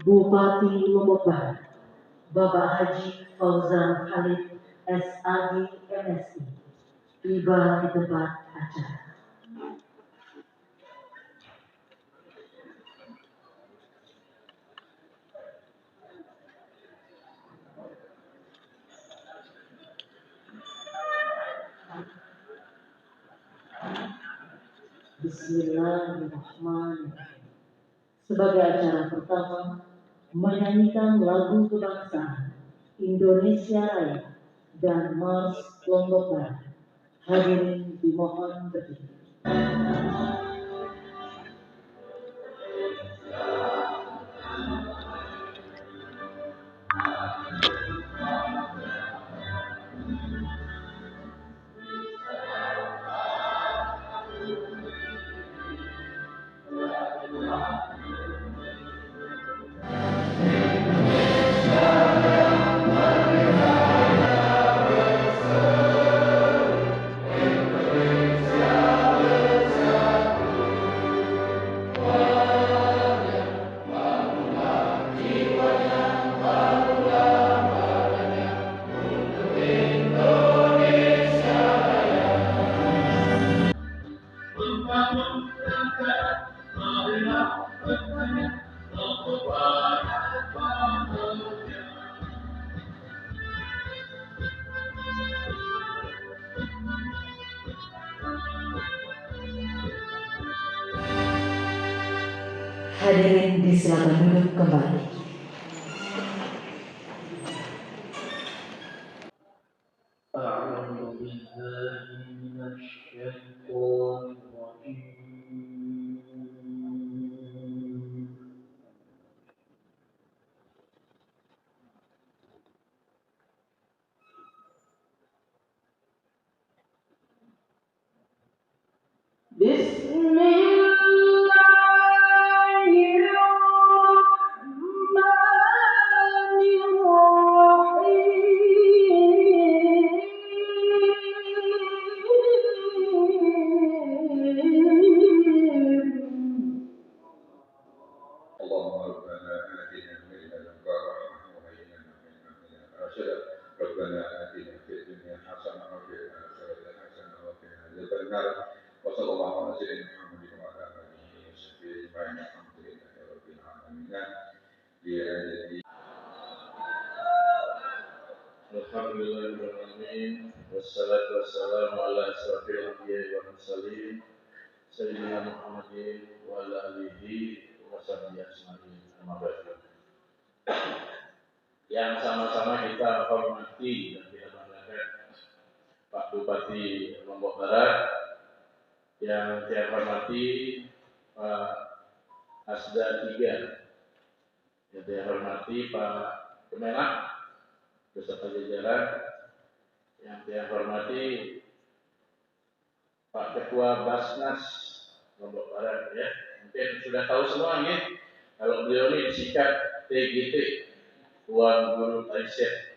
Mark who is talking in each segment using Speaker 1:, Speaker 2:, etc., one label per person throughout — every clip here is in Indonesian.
Speaker 1: Bupati Lombok Barat, Bapak Haji Fauzan Khalid SAG MSI, tiba di tempat acara. Bismillahirrahmanirrahim. Sebagai acara pertama, menyanyikan lagu kebangsaan Indonesia Raya dan Mars Lombok Barat. Hadirin dimohon berdiri. Hadirin disilakan duduk kembali.
Speaker 2: Alhamdulillahirrahmanirrahim. Wassalatu wassalamu ala asrafil anbiya'i wal mursalin sayyidina Muhammadin wa ala alihi wa sahbihi ajma'in. Amma ba'du. Yang sama-sama kita hormati dan kita banggakan Pak Bupati Lombok Barat, yang saya hormati Pak Asda 3, yang saya hormati Pak Kemenak beserta jajaran, yang saya hormati Pak Ketua Basnas Lombok Barat, ya. Mungkin sudah tahu semua ya, kalau beliau ini disikat TGT, Tuan Guru Tariset.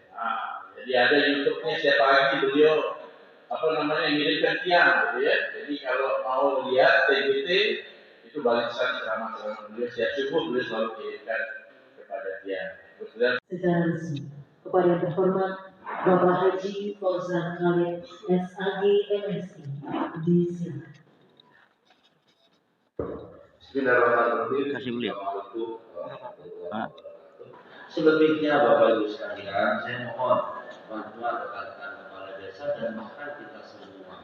Speaker 2: Jadi ada YouTube-nya setiap pagi beliau ngirimkan tiang, gitu ya. Jadi kalau mau lihat TGT itu barisan ceramah-ceramah beliau setiap subuh, beliau selalu kirimkan kepada tiang.
Speaker 1: Secara resmi kepada yang terhormat Bapak Haji Fauzan Khalid SAG MSI, disilakan.
Speaker 3: Bismillahirrahmanirrahim. Selebihnya Bapak Ibu sekalian, saya mohon bantuan rekan-rekan kepala desa dan bahkan kita semua,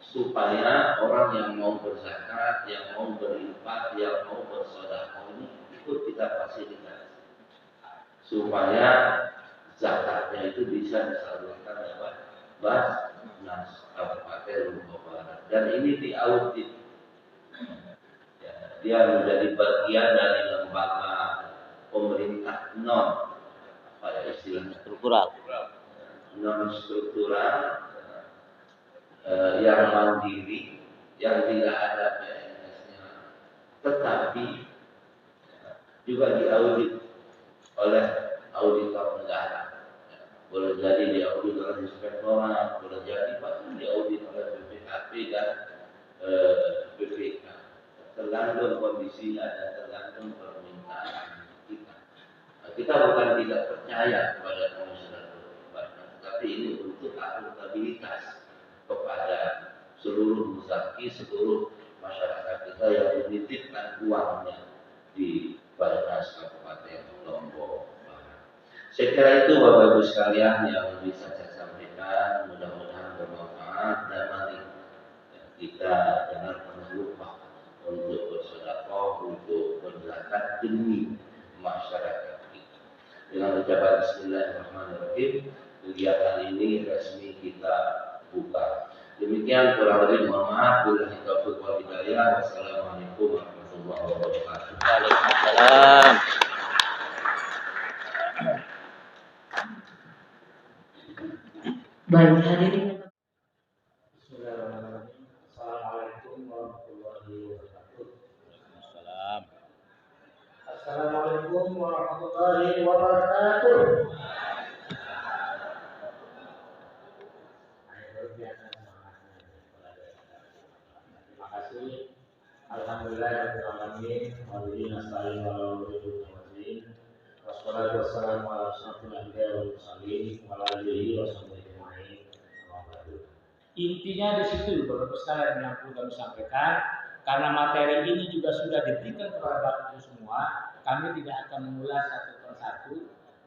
Speaker 3: supaya orang yang mau berzakat, yang mau berinfak, yang mau bersedekah ini ikut kita fasilitasi, supaya zakatnya itu bisa disalurkan lewat Basnas Kabupaten Lombok Barat, dan ini diaudit. Dia menjadi bagian dari lembaga pemerintah istilahnya struktural, non struktural, yang mandiri, yang tidak ada PNS-nya, tetapi juga diaudit oleh auditor negara. Boleh jadi diaudit oleh inspektorat, boleh jadi bahkan diaudit oleh BPKP dan BPK. Tergantung kondisinya dan tergantung permintaan kita. Kita bukan tidak percaya kepada Komisioner Basnas, tetapi ini untuk akuntabilitas kepada seluruh muzaki, seluruh masyarakat kita yang menitipkan uangnya di Basnas Kabupaten Lombok Barat. Saya kira itu Bapak Ibu sekalian yang bisa saya sampaikan, mudah-mudahan bermanfaat dan mari kita jangan pernah lupa untuk bersedekah, untuk berzakat demi masyarakat kita. Dengan ucapan Bismillahirrahmanirrahim, kegiatan ini resmi kita buka. Demikian kurang lebih, mohon maaf. Billahi taufiq wal hidayah. Wassalamualaikum warahmatullahi wabarakatuh.
Speaker 4: Waalaikumsalam.
Speaker 1: Baik, hadirin.
Speaker 5: Bismillahirrahmanirrahim. Assalamualaikum warahmatullahi wabarakatuh.
Speaker 4: Salam.
Speaker 5: Assalamualaikum warahmatullahi wabarakatuh. Luar biasa semangatnya. Terima kasih. Alhamdulillahirabbil alamin. Walillahi nasta'in wa la ilaha illa wassalatu wassalamu ala asyrofil anbiya'i wal mursalin wa ala alihi wa sahbihi ajma'in. Intinya di situ Bapak Ibu sekalian yang perlu kami sampaikan, karena materi ini juga sudah diberikan kepada Bapak Ibu semua, kami tidak akan mengulas satu persatu.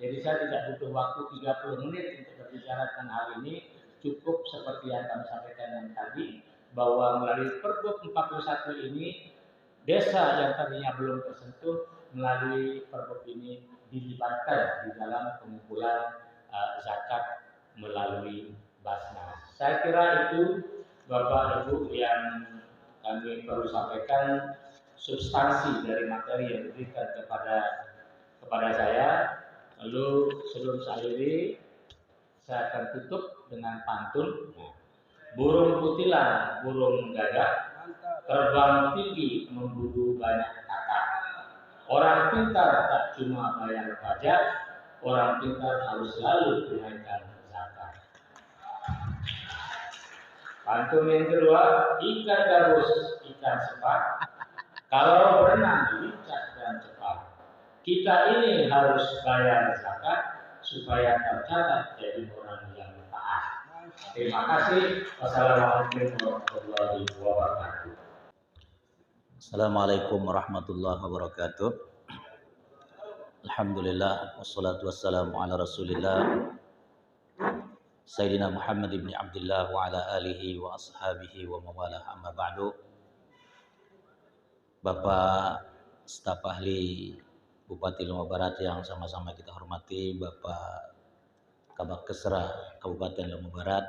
Speaker 5: Jadi saya tidak butuh waktu 30 menit untuk berbicara tentang hal ini. Cukup seperti yang kami sampaikan yang tadi, bahwa melalui Pergub 41 ini, desa yang tadinya belum tersentuh melalui Pergub ini dilibatkan di dalam pengumpulan zakat melalui Basnas. Saya kira itu Bapak Ibu yang kami perlu sampaikan substansi dari materi yang diberikan kepada saya. Lalu sebelum saya akhiri, saya akan tutup dengan pantun. Burung kutilang, burung gagak, terbang tinggi memburu banyak kakak. Orang pintar tak cuma bayar pajak, orang pintar harus selalu tunaikan zakat. Pantun yang kedua, ikan gabus, ikan sepat, kalau berenang lincah dan cepat. Kita ini harus bayar zakat supaya tercatat jadi orang yang taat. Terima kasih. Wassalamualaikum warahmatullahi wabarakatuh.
Speaker 4: Assalamualaikum warahmatullahi wabarakatuh. Alhamdulillah wassalatu wassalamu ala Rasulillah Sayyidina Muhammad ibn Abdullah wa ala alihi wa ashabihi wa mawalah, amma ba'du. Bapak staf ahli Bupati Lombok Barat yang sama-sama kita hormati, Bapak Kabak Kesra Kabupaten Lombok Barat,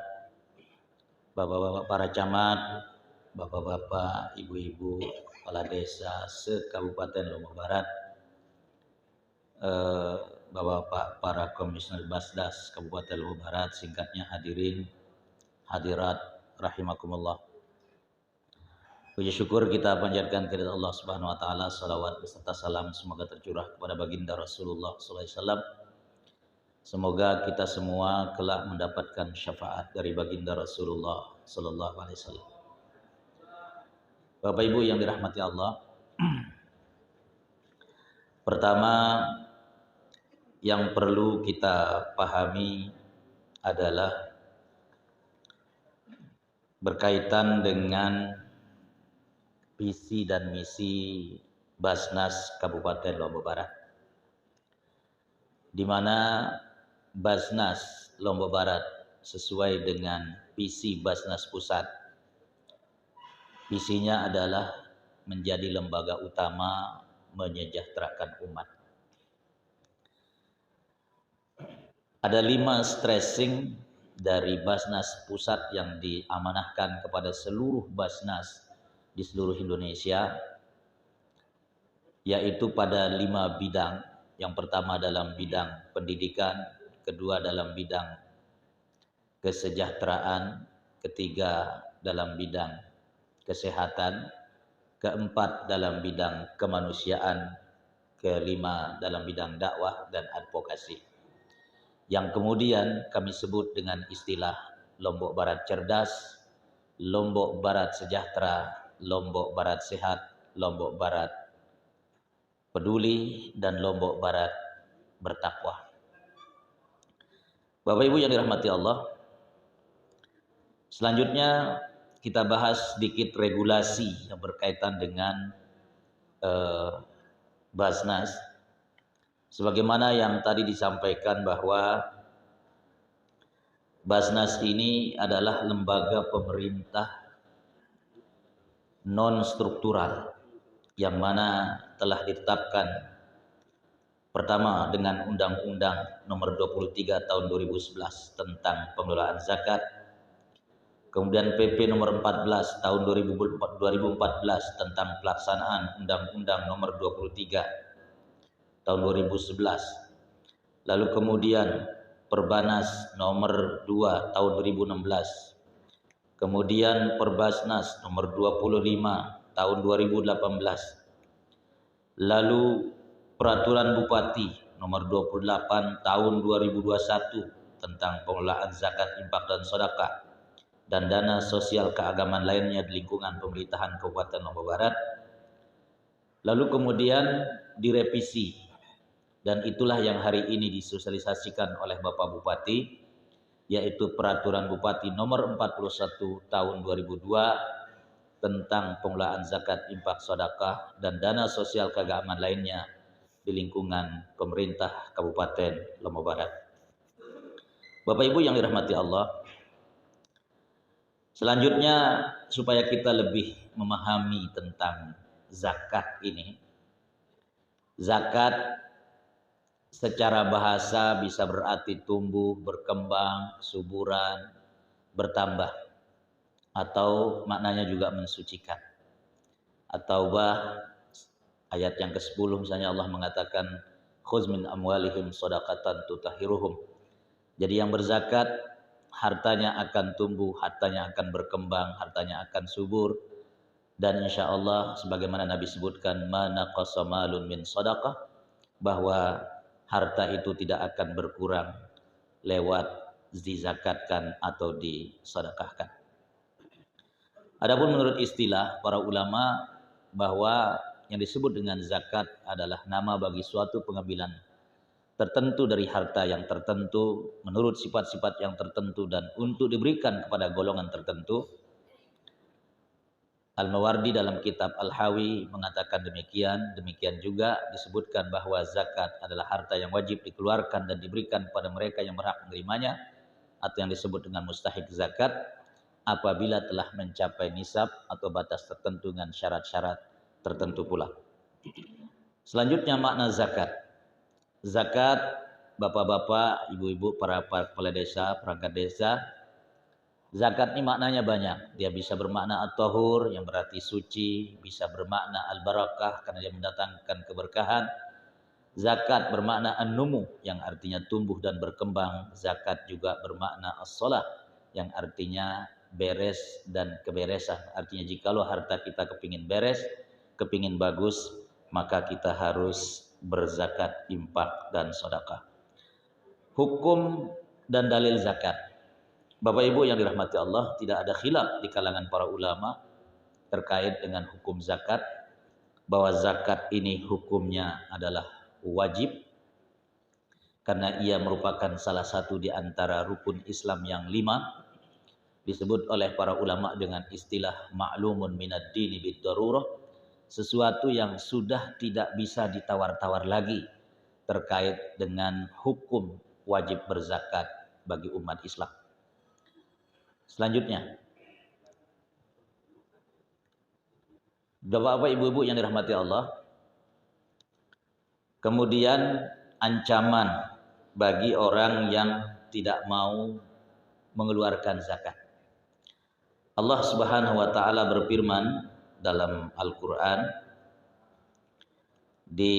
Speaker 4: Bapak-bapak para camat, Bapak-bapak, Ibu-ibu, kepala desa se-Kabupaten Lombok Barat, Bapak-bapak para Komisioner Basdas Kabupaten Lombok Barat, singkatnya hadirin, hadirat, rahimakumullah. Puji syukur kita panjatkan kepada Allah Subhanahu wa taala, salawat beserta salam semoga tercurah kepada baginda Rasulullah sallallahu alaihi wasallam. Semoga kita semua kelak mendapatkan syafaat dari baginda Rasulullah sallallahu alaihi wasallam. Bapak Ibu yang dirahmati Allah, pertama yang perlu kita pahami adalah berkaitan dengan visi dan misi Basnas Kabupaten Lombok Barat, di mana Basnas Lombok Barat sesuai dengan visi Basnas Pusat. Visinya adalah menjadi lembaga utama menyejahterakan umat. Ada 5 stressing dari Basnas Pusat yang diamanahkan kepada seluruh Basnas di seluruh Indonesia, yaitu pada 5 bidang. Yang pertama dalam bidang pendidikan, kedua dalam bidang kesejahteraan, ketiga dalam bidang kesehatan, keempat dalam bidang kemanusiaan, kelima dalam bidang dakwah dan advokasi. Yang kemudian kami sebut dengan istilah Lombok Barat Cerdas, Lombok Barat Sejahtera, Lombok Barat Sehat, Lombok Barat Peduli, dan Lombok Barat bertakwa. Bapak Ibu yang dirahmati Allah, selanjutnya kita bahas sedikit regulasi yang berkaitan dengan Basnas. Sebagaimana yang tadi disampaikan bahwa Basnas ini adalah lembaga pemerintah non struktural yang mana telah ditetapkan pertama dengan Undang-Undang Nomor 23 Tahun 2011 tentang pengelolaan zakat, kemudian PP Nomor 14 Tahun 2014 tentang pelaksanaan Undang-Undang Nomor 23 Tahun 2011, lalu kemudian Perbanas Nomor 2 Tahun 2016, kemudian Perbasnas Nomor 25 Tahun 2018, lalu Peraturan Bupati Nomor 28 Tahun 2021 tentang pengelolaan zakat, infak dan sedekah dan dana sosial keagamaan lainnya di lingkungan pemerintahan Kabupaten Lombok Barat. Lalu kemudian direvisi, dan itulah yang hari ini disosialisasikan oleh Bapak Bupati, yaitu Peraturan Bupati Nomor 41 Tahun 2002 tentang pengelolaan zakat, infak, sedekah dan dana sosial keagamaan lainnya di lingkungan pemerintah Kabupaten Lombok Barat. Bapak Ibu yang dirahmati Allah, selanjutnya supaya kita lebih memahami tentang zakat ini. Zakat secara bahasa bisa berarti tumbuh, berkembang, suburan, bertambah, atau maknanya juga mensucikan. Atau ayat yang ke-10 misalnya Allah mengatakan khudz min amwalihim shadaqatan tutahhiruhum. Jadi yang berzakat hartanya akan tumbuh, hartanya akan berkembang, hartanya akan subur, dan insya Allah sebagaimana Nabi sebutkan ma naqasa malun min shadaqah, bahwa harta itu tidak akan berkurang lewat dizakatkan atau disedekahkan. Adapun menurut istilah para ulama bahwa yang disebut dengan zakat adalah nama bagi suatu pengambilan tertentu dari harta yang tertentu menurut sifat-sifat yang tertentu dan untuk diberikan kepada golongan tertentu. Al-Mawardi dalam kitab Al-Hawi mengatakan demikian. Demikian juga disebutkan bahwa zakat adalah harta yang wajib dikeluarkan dan diberikan kepada mereka yang berhak menerimanya, atau yang disebut dengan mustahik zakat, apabila telah mencapai nisab atau batas tertentu dengan syarat-syarat tertentu pula. Selanjutnya makna zakat. Zakat, bapak-bapak, ibu-ibu, para kepala desa, perangkat desa, zakat ini maknanya banyak. Dia bisa bermakna at-tahur yang berarti suci, bisa bermakna al-barakah karena dia mendatangkan keberkahan. Zakat bermakna an-numu yang artinya tumbuh dan berkembang. Zakat juga bermakna as-shalah yang artinya beres dan keberesan. Artinya jikalau harta kita kepingin beres, kepingin bagus, maka kita harus berzakat, infak dan sedekah. Hukum dan dalil zakat. Bapak Ibu yang dirahmati Allah, tidak ada khilaf di kalangan para ulama terkait dengan hukum zakat, bahwa zakat ini hukumnya adalah wajib karena ia merupakan salah satu di antara rukun Islam yang 5, disebut oleh para ulama dengan istilah ma'lumun minad dini bid darurah, sesuatu yang sudah tidak bisa ditawar-tawar lagi terkait dengan hukum wajib berzakat bagi umat Islam. Selanjutnya, Bapak-bapak, ibu-ibu yang dirahmati Allah, kemudian ancaman bagi orang yang tidak mau mengeluarkan zakat. Allah Subhanahu wa taala berfirman dalam Al-Qur'an di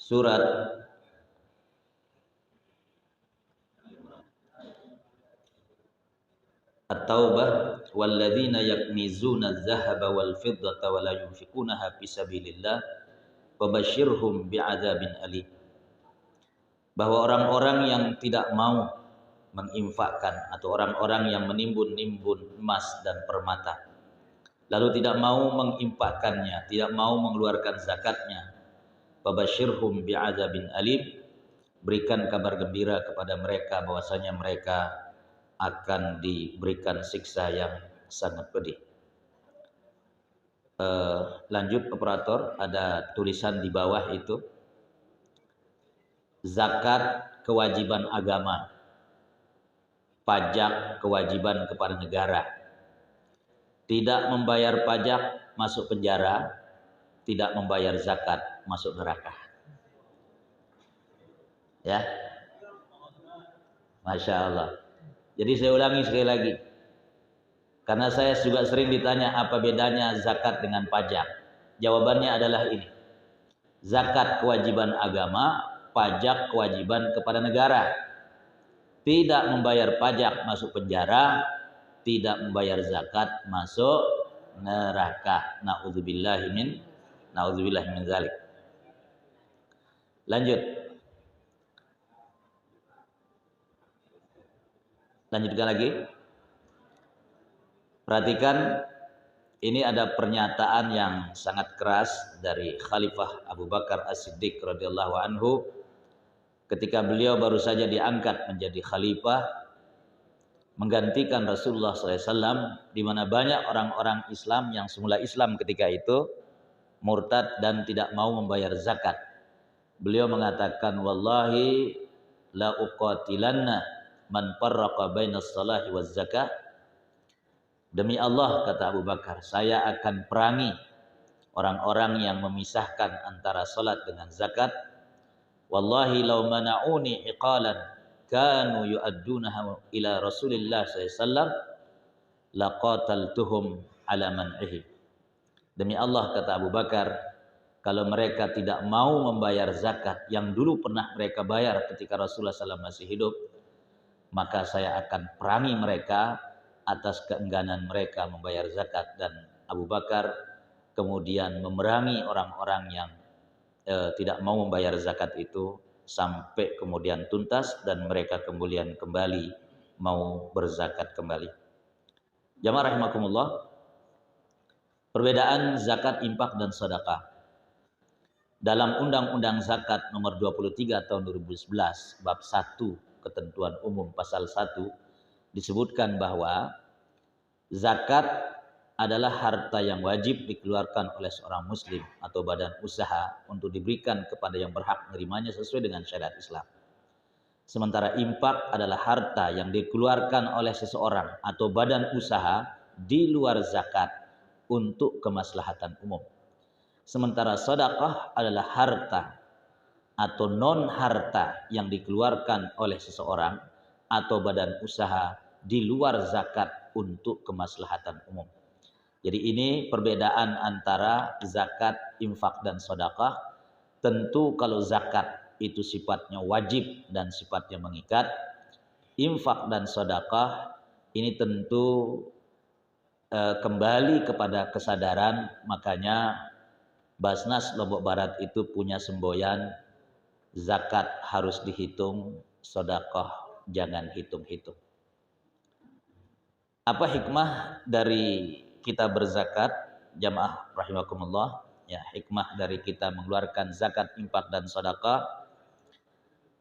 Speaker 4: surat At-Taubah, walladzina yaknizuna adh-dhahaba wal fiddata wa la yunfiqunaha fi sabilillah fabashshirhum bi'adzabin alim. Bahwa orang-orang yang tidak mau menginfakkan atau orang-orang yang menimbun-nimbun emas dan permata lalu tidak mau menginfakkannya, tidak mau mengeluarkan zakatnya, Fabasyirhum bi'adzabin alim, berikan kabar gembira kepada mereka bahwasanya mereka akan diberikan siksa yang sangat pedih. Lanjut operator, ada tulisan di bawah itu, zakat kewajiban agama, pajak kewajiban kepada negara. Tidak membayar pajak masuk penjara, tidak membayar zakat masuk neraka. Ya, Masya Allah. Jadi saya ulangi sekali lagi, karena saya juga sering ditanya apa bedanya zakat dengan pajak. Jawabannya adalah ini: zakat kewajiban agama, pajak kewajiban kepada negara. Tidak membayar pajak masuk penjara, tidak membayar zakat masuk neraka. Na'udzubillahi min dzalik. Lanjut. Lanjutkan lagi. Perhatikan, ini ada pernyataan yang sangat keras dari Khalifah Abu Bakar As-Siddiq radhiyallahu anhu ketika beliau baru saja diangkat menjadi khalifah menggantikan Rasulullah SAW, di mana banyak orang-orang Islam yang semula Islam ketika itu murtad dan tidak mau membayar zakat. Beliau mengatakan, wallahi la uqatilanna man farraqa bainas salahi waz zakah. Demi Allah, kata Abu Bakar, saya akan perangi orang-orang yang memisahkan antara salat dengan zakat. Wallahi law mana'uni iqalan kanu yu'addunaha ila Rasulillah SAW laqataltuhum ala man'ihi. Demi Allah, kata Abu Bakar, kalau mereka tidak mau membayar zakat yang dulu pernah mereka bayar ketika Rasulullah SAW masih hidup, maka saya akan perangi mereka atas keengganan mereka membayar zakat. Dan Abu Bakar kemudian memerangi orang-orang yang tidak mau membayar zakat itu sampai kemudian tuntas dan mereka kemudian kembali mau berzakat kembali. Jamaah rahimakumullah, perbedaan zakat, infak dan sedekah. Dalam Undang-Undang Zakat nomor 23 tahun 2011 bab 1 ketentuan umum pasal 1 disebutkan bahwa zakat adalah harta yang wajib dikeluarkan oleh seorang muslim atau badan usaha untuk diberikan kepada yang berhak menerimanya sesuai dengan syariat Islam. Sementara infak adalah harta yang dikeluarkan oleh seseorang atau badan usaha di luar zakat untuk kemaslahatan umum. Sementara sedekah adalah harta atau non harta yang dikeluarkan oleh seseorang atau badan usaha di luar zakat untuk kemaslahatan umum. Jadi ini perbedaan antara zakat, infak dan sedekah. Tentu kalau zakat itu sifatnya wajib dan sifatnya mengikat, infak dan sedekah ini tentu kembali kepada kesadaran. Makanya Basnas Lombok Barat itu punya semboyan, zakat harus dihitung, sedekah jangan hitung-hitung. Apa hikmah dari kita berzakat, jamaah rahimakumullah? Ya, hikmah dari kita mengeluarkan zakat, infak dan sedekah.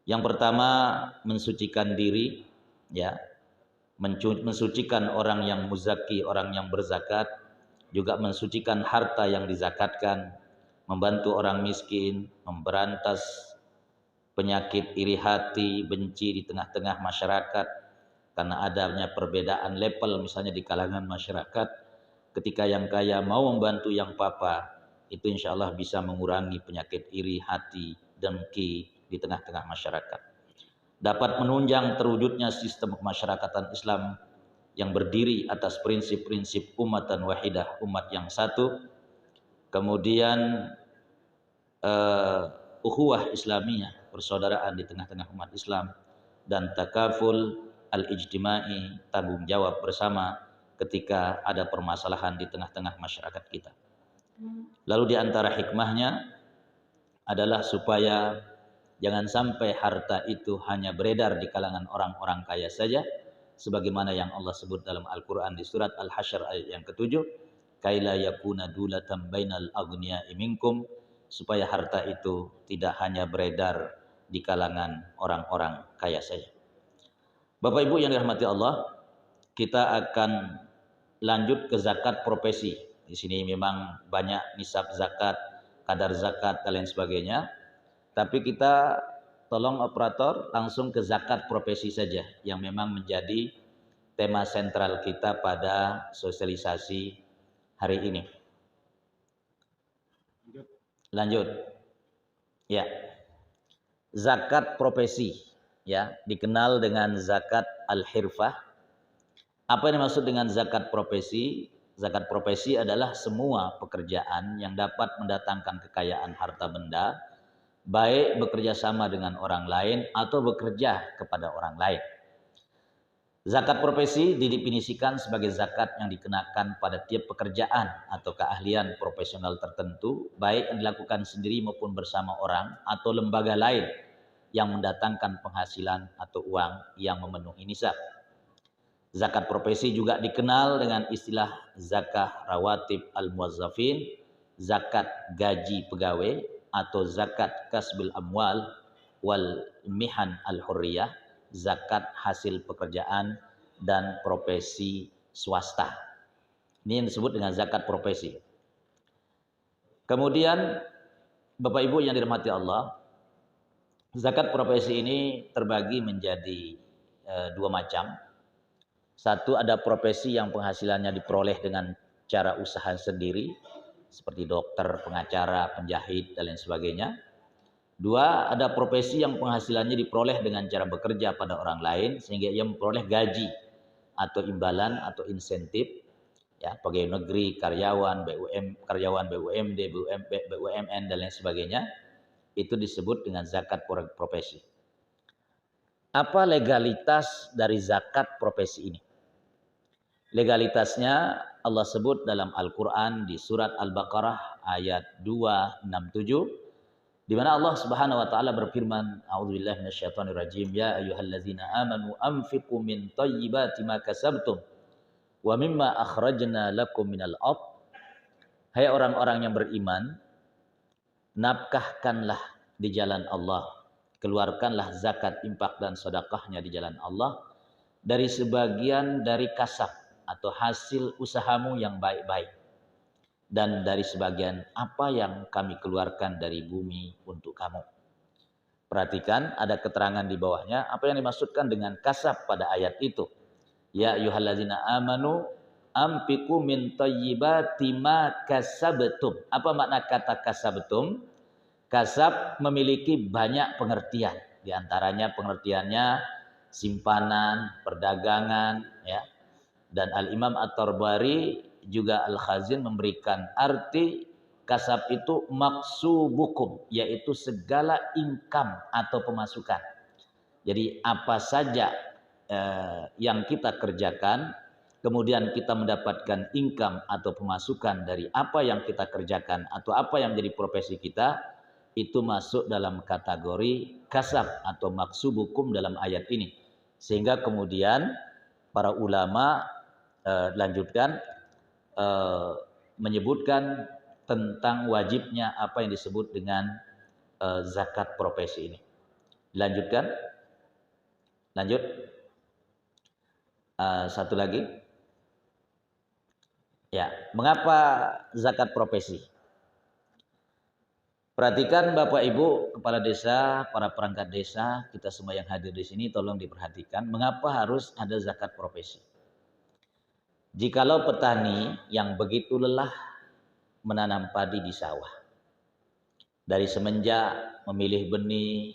Speaker 4: Yang pertama, mensucikan diri, ya. Mensucikan orang yang muzaki, orang yang berzakat, juga mensucikan harta yang dizakatkan, membantu orang miskin, memberantas penyakit iri hati, benci di tengah-tengah masyarakat. Karena adanya perbedaan level misalnya di kalangan masyarakat, ketika yang kaya mau membantu yang papa, itu insya Allah bisa mengurangi penyakit iri hati, dengki di tengah-tengah masyarakat. Dapat menunjang terwujudnya sistem kemasyarakatan Islam yang berdiri atas prinsip-prinsip ummatan wahidah, umat yang satu. Kemudian ukhuwah Islamiyah, persaudaraan di tengah-tengah umat Islam, dan takaful al-ijtimai, tanggung jawab bersama ketika ada permasalahan di tengah-tengah masyarakat kita. Lalu di antara hikmahnya adalah supaya jangan sampai harta itu hanya beredar di kalangan orang-orang kaya saja, sebagaimana yang Allah sebut dalam Al-Quran di surat Al-Hasyr ayat yang ke-7, kaila yakuna dulatan bainal aghniya'i minkum, supaya harta itu tidak hanya beredar di kalangan orang-orang kaya saja. Bapak Ibu yang dirahmati Allah, kita akan lanjut ke zakat profesi. Di sini memang banyak nisab zakat, kadar zakat dan lain sebagainya. Tapi kita tolong operator langsung ke zakat profesi saja yang memang menjadi tema sentral kita pada sosialisasi hari ini. Lanjut. Ya. Zakat profesi, ya, dikenal dengan zakat al-hirfah. Apa yang dimaksud dengan zakat profesi? Zakat profesi adalah semua pekerjaan yang dapat mendatangkan kekayaan harta benda, baik bekerja sama dengan orang lain atau bekerja kepada orang lain. Zakat profesi didefinisikan sebagai zakat yang dikenakan pada tiap pekerjaan atau keahlian profesional tertentu, baik yang dilakukan sendiri maupun bersama orang atau lembaga lain yang mendatangkan penghasilan atau uang yang memenuhi nisab. Zakat profesi juga dikenal dengan istilah zakah rawatib al-muwazzafin, zakat gaji pegawai atau zakat kasbil amwal wal mihan al-hurriyah, zakat hasil pekerjaan dan profesi swasta. Ini yang disebut dengan zakat profesi. Kemudian Bapak Ibu yang dirahmati Allah, zakat profesi ini terbagi menjadi dua macam. Satu, ada profesi yang penghasilannya diperoleh dengan cara usaha sendiri, seperti dokter, pengacara, penjahit, dan lain sebagainya. Dua, ada profesi yang penghasilannya diperoleh dengan cara bekerja pada orang lain, sehingga ia memperoleh gaji atau imbalan atau insentif, ya, pegawai negeri, karyawan, karyawan BUMD, BUMN, dan lain sebagainya. Itu disebut dengan zakat profesi. Apa legalitas dari zakat profesi ini? Legalitasnya Allah sebut dalam Al-Quran di surat Al-Baqarah ayat 267, di mana Allah Subhanahu wa taala berfirman, A'udzubillahi minasyaitonirrajim, ya ayyuhallazina amanu anfiqu min thayyibati ma kasabtum wa mimma akhrajna lakum minal ardh. Hai orang-orang yang beriman, nafkahkanlah di jalan Allah, keluarkanlah zakat, infak dan sedekahnya di jalan Allah dari sebagian dari kasab atau hasil usahamu yang baik-baik, dan dari sebagian apa yang kami keluarkan dari bumi untuk kamu. Perhatikan, ada keterangan di bawahnya apa yang dimaksudkan dengan kasab pada ayat itu. Ya ayyuhallazina amanu anfiqu min thayyibati ma kasabtum. Apa makna kata kasabtum? Kasab memiliki banyak pengertian. Di antaranya pengertiannya simpanan, perdagangan, ya. Dan Al-Imam At-Tabari juga Al-Khazin memberikan arti kasab itu maksubukum, yaitu segala income atau pemasukan. Jadi apa saja yang kita kerjakan, kemudian kita mendapatkan income atau pemasukan dari apa yang kita kerjakan atau apa yang menjadi profesi kita, itu masuk dalam kategori kasab atau maksubukum dalam ayat ini. Sehingga kemudian para ulama menyebutkan tentang wajibnya apa yang disebut dengan zakat profesi ini. Lanjutkan. Lanjut. Satu lagi. Ya, mengapa zakat profesi? Perhatikan Bapak Ibu, kepala desa, para perangkat desa, kita semua yang hadir di sini tolong diperhatikan mengapa harus ada zakat profesi. Jikalau petani yang begitu lelah menanam padi di sawah, dari semenjak memilih benih,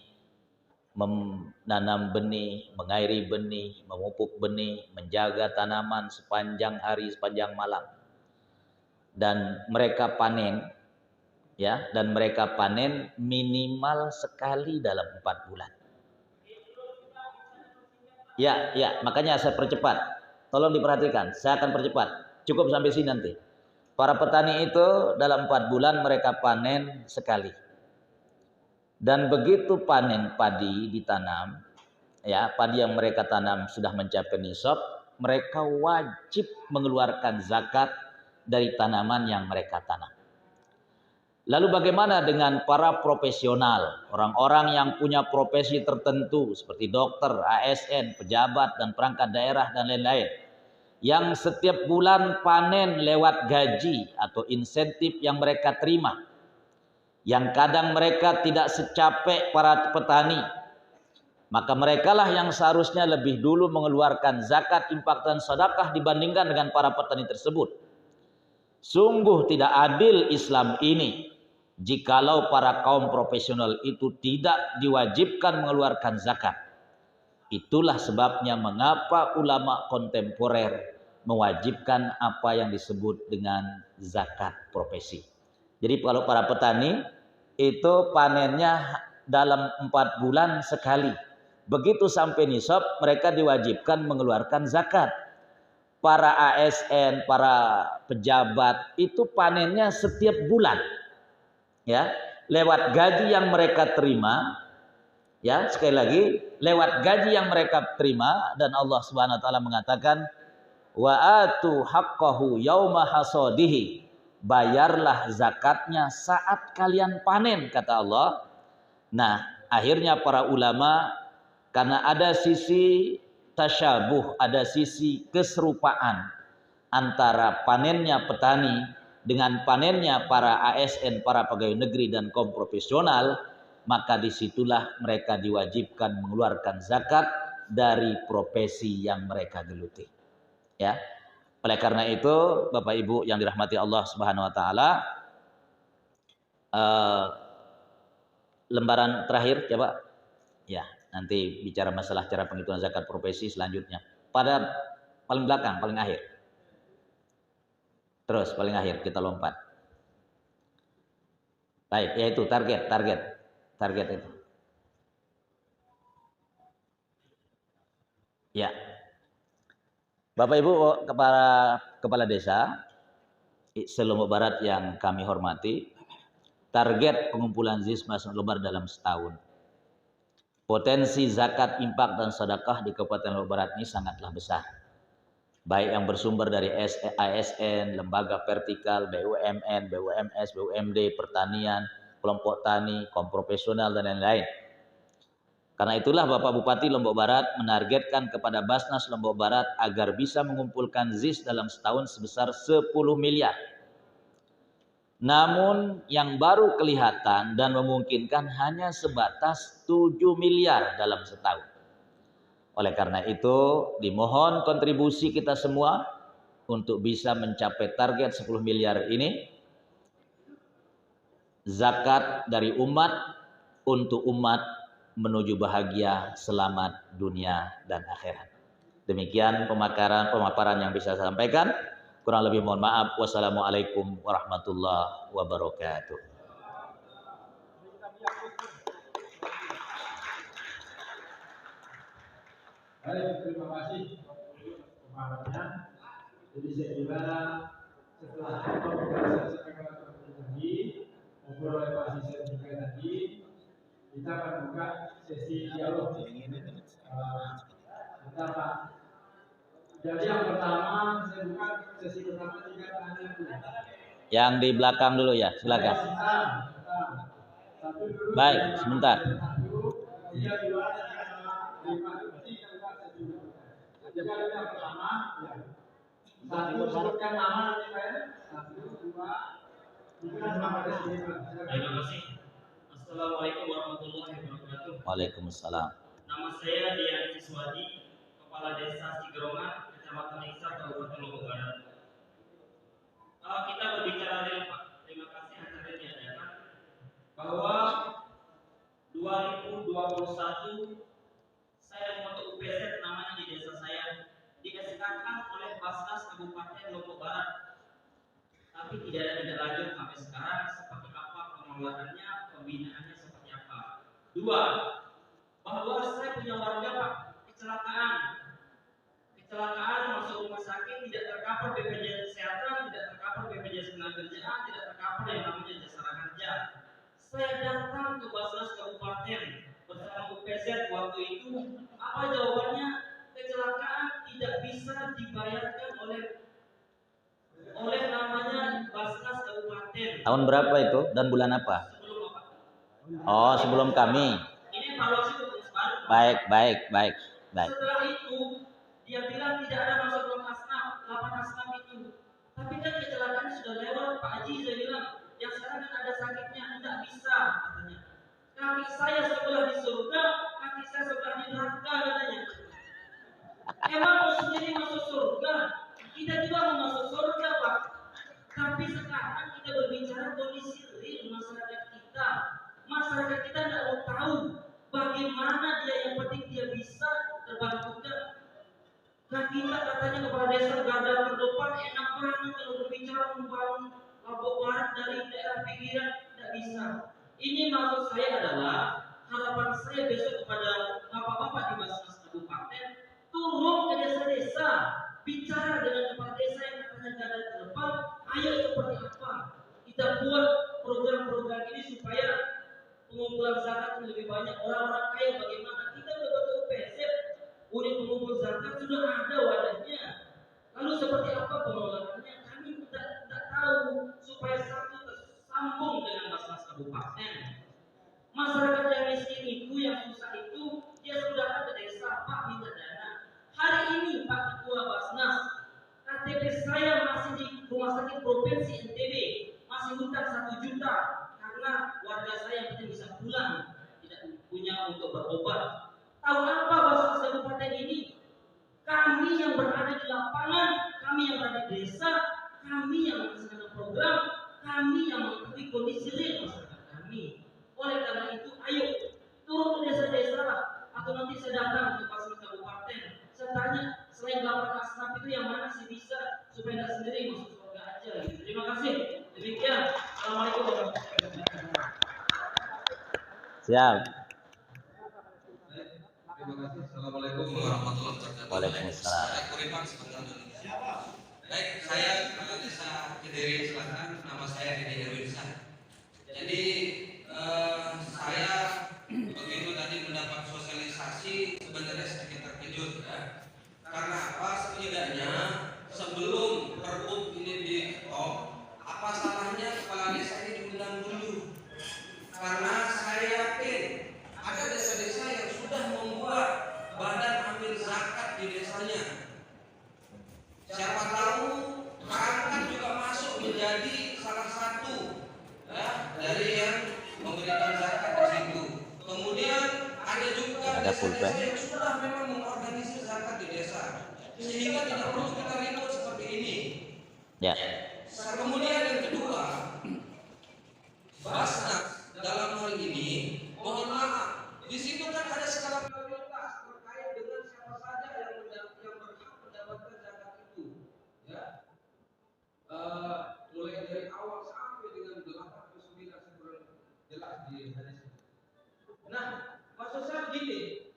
Speaker 4: menanam benih, mengairi benih, memupuk benih, menjaga tanaman sepanjang hari, sepanjang malam, dan mereka panen, ya, dan mereka panen minimal sekali dalam 4 bulan. Ya, makanya saya percepat. Tolong diperhatikan, saya akan percepat. Cukup sampai sini nanti. Para petani itu dalam 4 bulan mereka panen sekali. Dan begitu panen padi ditanam, ya, padi yang mereka tanam sudah mencapai nisab, mereka wajib mengeluarkan zakat dari tanaman yang mereka tanam. Lalu bagaimana dengan para profesional, orang-orang yang punya profesi tertentu seperti dokter, ASN, pejabat dan perangkat daerah dan lain-lain, yang setiap bulan panen lewat gaji atau insentif yang mereka terima, yang kadang mereka tidak secapek para petani, maka merekalah yang seharusnya lebih dulu mengeluarkan zakat, infak dan sedekah dibandingkan dengan para petani tersebut. Sungguh tidak adil Islam ini jikalau para kaum profesional itu tidak diwajibkan mengeluarkan zakat. Itulah sebabnya mengapa ulama kontemporer mewajibkan apa yang disebut dengan zakat profesi. Jadi kalau para petani itu panennya dalam 4 bulan sekali. Begitu sampai nisab mereka diwajibkan mengeluarkan zakat. Para ASN, para pejabat itu panennya setiap bulan. Ya, lewat gaji yang mereka terima, ya, sekali lagi lewat gaji yang mereka terima, dan Allah Subhanahu wa taala mengatakan wa atu haqqahu yauma hasadihi, bayarlah zakatnya saat kalian panen, kata Allah. Nah, akhirnya para ulama, karena ada sisi tasyabuh, ada sisi keserupaan antara panennya petani dengan panennya para ASN, para pegawai negeri dan kaum profesional, maka disitulah mereka diwajibkan mengeluarkan zakat dari profesi yang mereka geluti. Ya, oleh karena itu, Bapak Ibu yang dirahmati Allah Subhanahu Wa Taala, lembaran terakhir, coba, ya, nanti bicara masalah cara penghitungan zakat profesi selanjutnya. Pada paling belakang, paling akhir. Terus paling akhir kita lompat. Baik, yaitu target itu. Ya. Bapak Ibu kepala desa se-Lombok Barat yang kami hormati, target pengumpulan ZIS Mas Lombok dalam setahun. Potensi zakat, infak dan sedekah di Kabupaten Lombok Barat ini sangatlah besar. Baik yang bersumber dari ASN, lembaga vertikal, BUMN, BUMS, BUMD, pertanian, kelompok tani, kaum profesional dan lain-lain. Karena itulah Bapak Bupati Lombok Barat menargetkan kepada Basnas Lombok Barat agar bisa mengumpulkan ZIS dalam setahun sebesar 10 miliar. Namun yang baru kelihatan dan memungkinkan hanya sebatas 7 miliar dalam setahun. Oleh karena itu, dimohon kontribusi kita semua untuk bisa mencapai target 10 miliar ini. Zakat dari umat untuk umat menuju bahagia, selamat dunia dan akhirat. Demikian pemaparan yang bisa saya sampaikan. Kurang lebih mohon maaf. Wassalamualaikum warahmatullahi wabarakatuh.
Speaker 6: Baik, terima kasih pemahamannya. Jadi saya kira setelah apa yang saya sampaikan tadi, ngobrol oleh Pak Sisir tadi, kita akan buka sesi dialog. Bentar Pak. Jadi yang pertama saya buka sesi pertama 3 tanya dulu.
Speaker 4: Yang di belakang dulu ya, silakan. Baik, sebentar.
Speaker 6: Jadi yang pertama, ya. 1 sebutkan nama nanti Pak ya. 1, 2, 3.
Speaker 7: Terima kasih. Assalamualaikum warahmatullahi wabarakatuh.
Speaker 4: Waalaikumsalam.
Speaker 7: Nama saya Dian Siswadi, Kepala Desa Sigerongan, Kecamatan Iksa, Kabupaten Lombok Barat. Kita berbicara real Pak. Terima kasih acara diadakan bahwa 2021 saya membentuk UPZ namanya di desa saya, dikasihkan oleh Basnas Kabupaten Lombok Barat, tapi tidak ada tindak lanjut sampai sekarang seperti apa pengelolaannya, pembinaannya seperti apa. 2, bahwa saya punya warga Pak, kecelakaan masuk rumah sakit tidak tercover BPJS Kesehatan, tidak tercover BPJS Ketenagakerjaan, tidak tercover yang namanya jasa kerja. Saya datang ke Basnas Kabupaten bersama UPZ waktu itu, apa jawabannya? Kecelakaan tidak bisa dibayarkan oleh namanya Basnas Kabupaten.
Speaker 4: Tahun berapa itu dan bulan apa?
Speaker 7: Sebelum Bapak.
Speaker 4: Oh, sebelum kami.
Speaker 7: Ini evaluasi untuk baru.
Speaker 4: Baik.
Speaker 7: Setelah itu dia bilang tidak ada masuk dalam asnaf, 8 asnaf itu. Tapi kan kecelakaannya sudah lewat, Pak Haji. Saya bilang yang sekarang kan ada sakitnya, tidak bisa katanya. Kaki saya sebelah di surga, kaki saya sebelah di neraka katanya. Emang mau sendiri masuk surga? Kita juga mau masuk surga, Pak. Tapi sekarang kita berbicara kondisi real masyarakat kita. Masyarakat kita tidak mau tahu bagaimana dia, yang penting dia bisa terbantukan. Nah kita katanya kepala desa garda terdepan, enak banget kalau berbicara membangun Lombok Barat dari daerah pinggiran, tidak bisa. Ini maksud saya adalah harapan saya besok kepada bapak-bapak di Basnas Kabupaten, turun ke desa-desa, bicara dengan kepala desa yang katanya garda terdepan, ayo seperti apa kita buat program-program ini supaya pengumpulan zakat lebih banyak, orang-orang kaya bagaimana. Kita udah betul PSF, unit pengumpul zakat sudah ada wadahnya. Lalu seperti apa pengelolaannya? Kami tidak tahu, supaya satu tersambung dengan Basnas Kabupaten. Masyarakat yang miskin itu, yang susah itu, dia sudah datang ke desa, Pak minta dana. Hari ini Pak Ketua Basnas, KTP saya masih di Rumah Sakit Provinsi NTB, masih hutang 1 juta karena warga saya yang penting bisa pulang, tidak punya untuk berobat. Tahu apa Basnas Kabupaten ini? Kami yang berada di lapangan, kami yang berada di desa, kami yang melaksanakan program, kami yang mengetahui kondisi real masyarakat kami. Oleh karena itu, ayo turun ke desa-desa lah, atau nanti saya datang ke Basnas Kabupaten. Saya tanya, selain 8 asnaf itu yang mana sih bisa supaya tidak sendiri masuk surga aja. Gitu. Terima kasih. Demikian. Assalamualaikum warahmatullahi wabarakatuh.
Speaker 4: Siap.
Speaker 8: Terima kasih. Assalamualaikum warahmatullahi wabarakatuh.
Speaker 4: Waalaikumsalam.
Speaker 8: Saya Kuripan sebentar dulu. Baik, saya kepala desa Kediri Selatan. Nama saya Dede Erwinsyah. Jadi saya begitu tadi mendapat sosialisasi sebenarnya sedikit terkejut ya. Karena apa? Setidaknya sebelum pergub ini diketok, apa salahnya kepala desa ini diundang dulu? Karena saya yakin ada desa-desa yang sudah membuat badan amil zakat di desanya. Siapa tahu perangkat juga masuk menjadi salah satu ya, dari yang memberikan zakat di situ. Kemudian ada juga desa-desa yang sudah memang mengorganisir zakat di desa, sehingga tidak perlu kita ribut seperti ini.
Speaker 4: Ya.
Speaker 8: Kemudian yang kedua, Basnas dalam hal ini, mohon maaf, di situ kan ada skala prioritas terkait dengan siapa saja yang berhak mendapatkan zakat itu, ya. Mulai dari awal sampai dengan 89 sebelum jelas di hadis. Nah, maksud saya begini,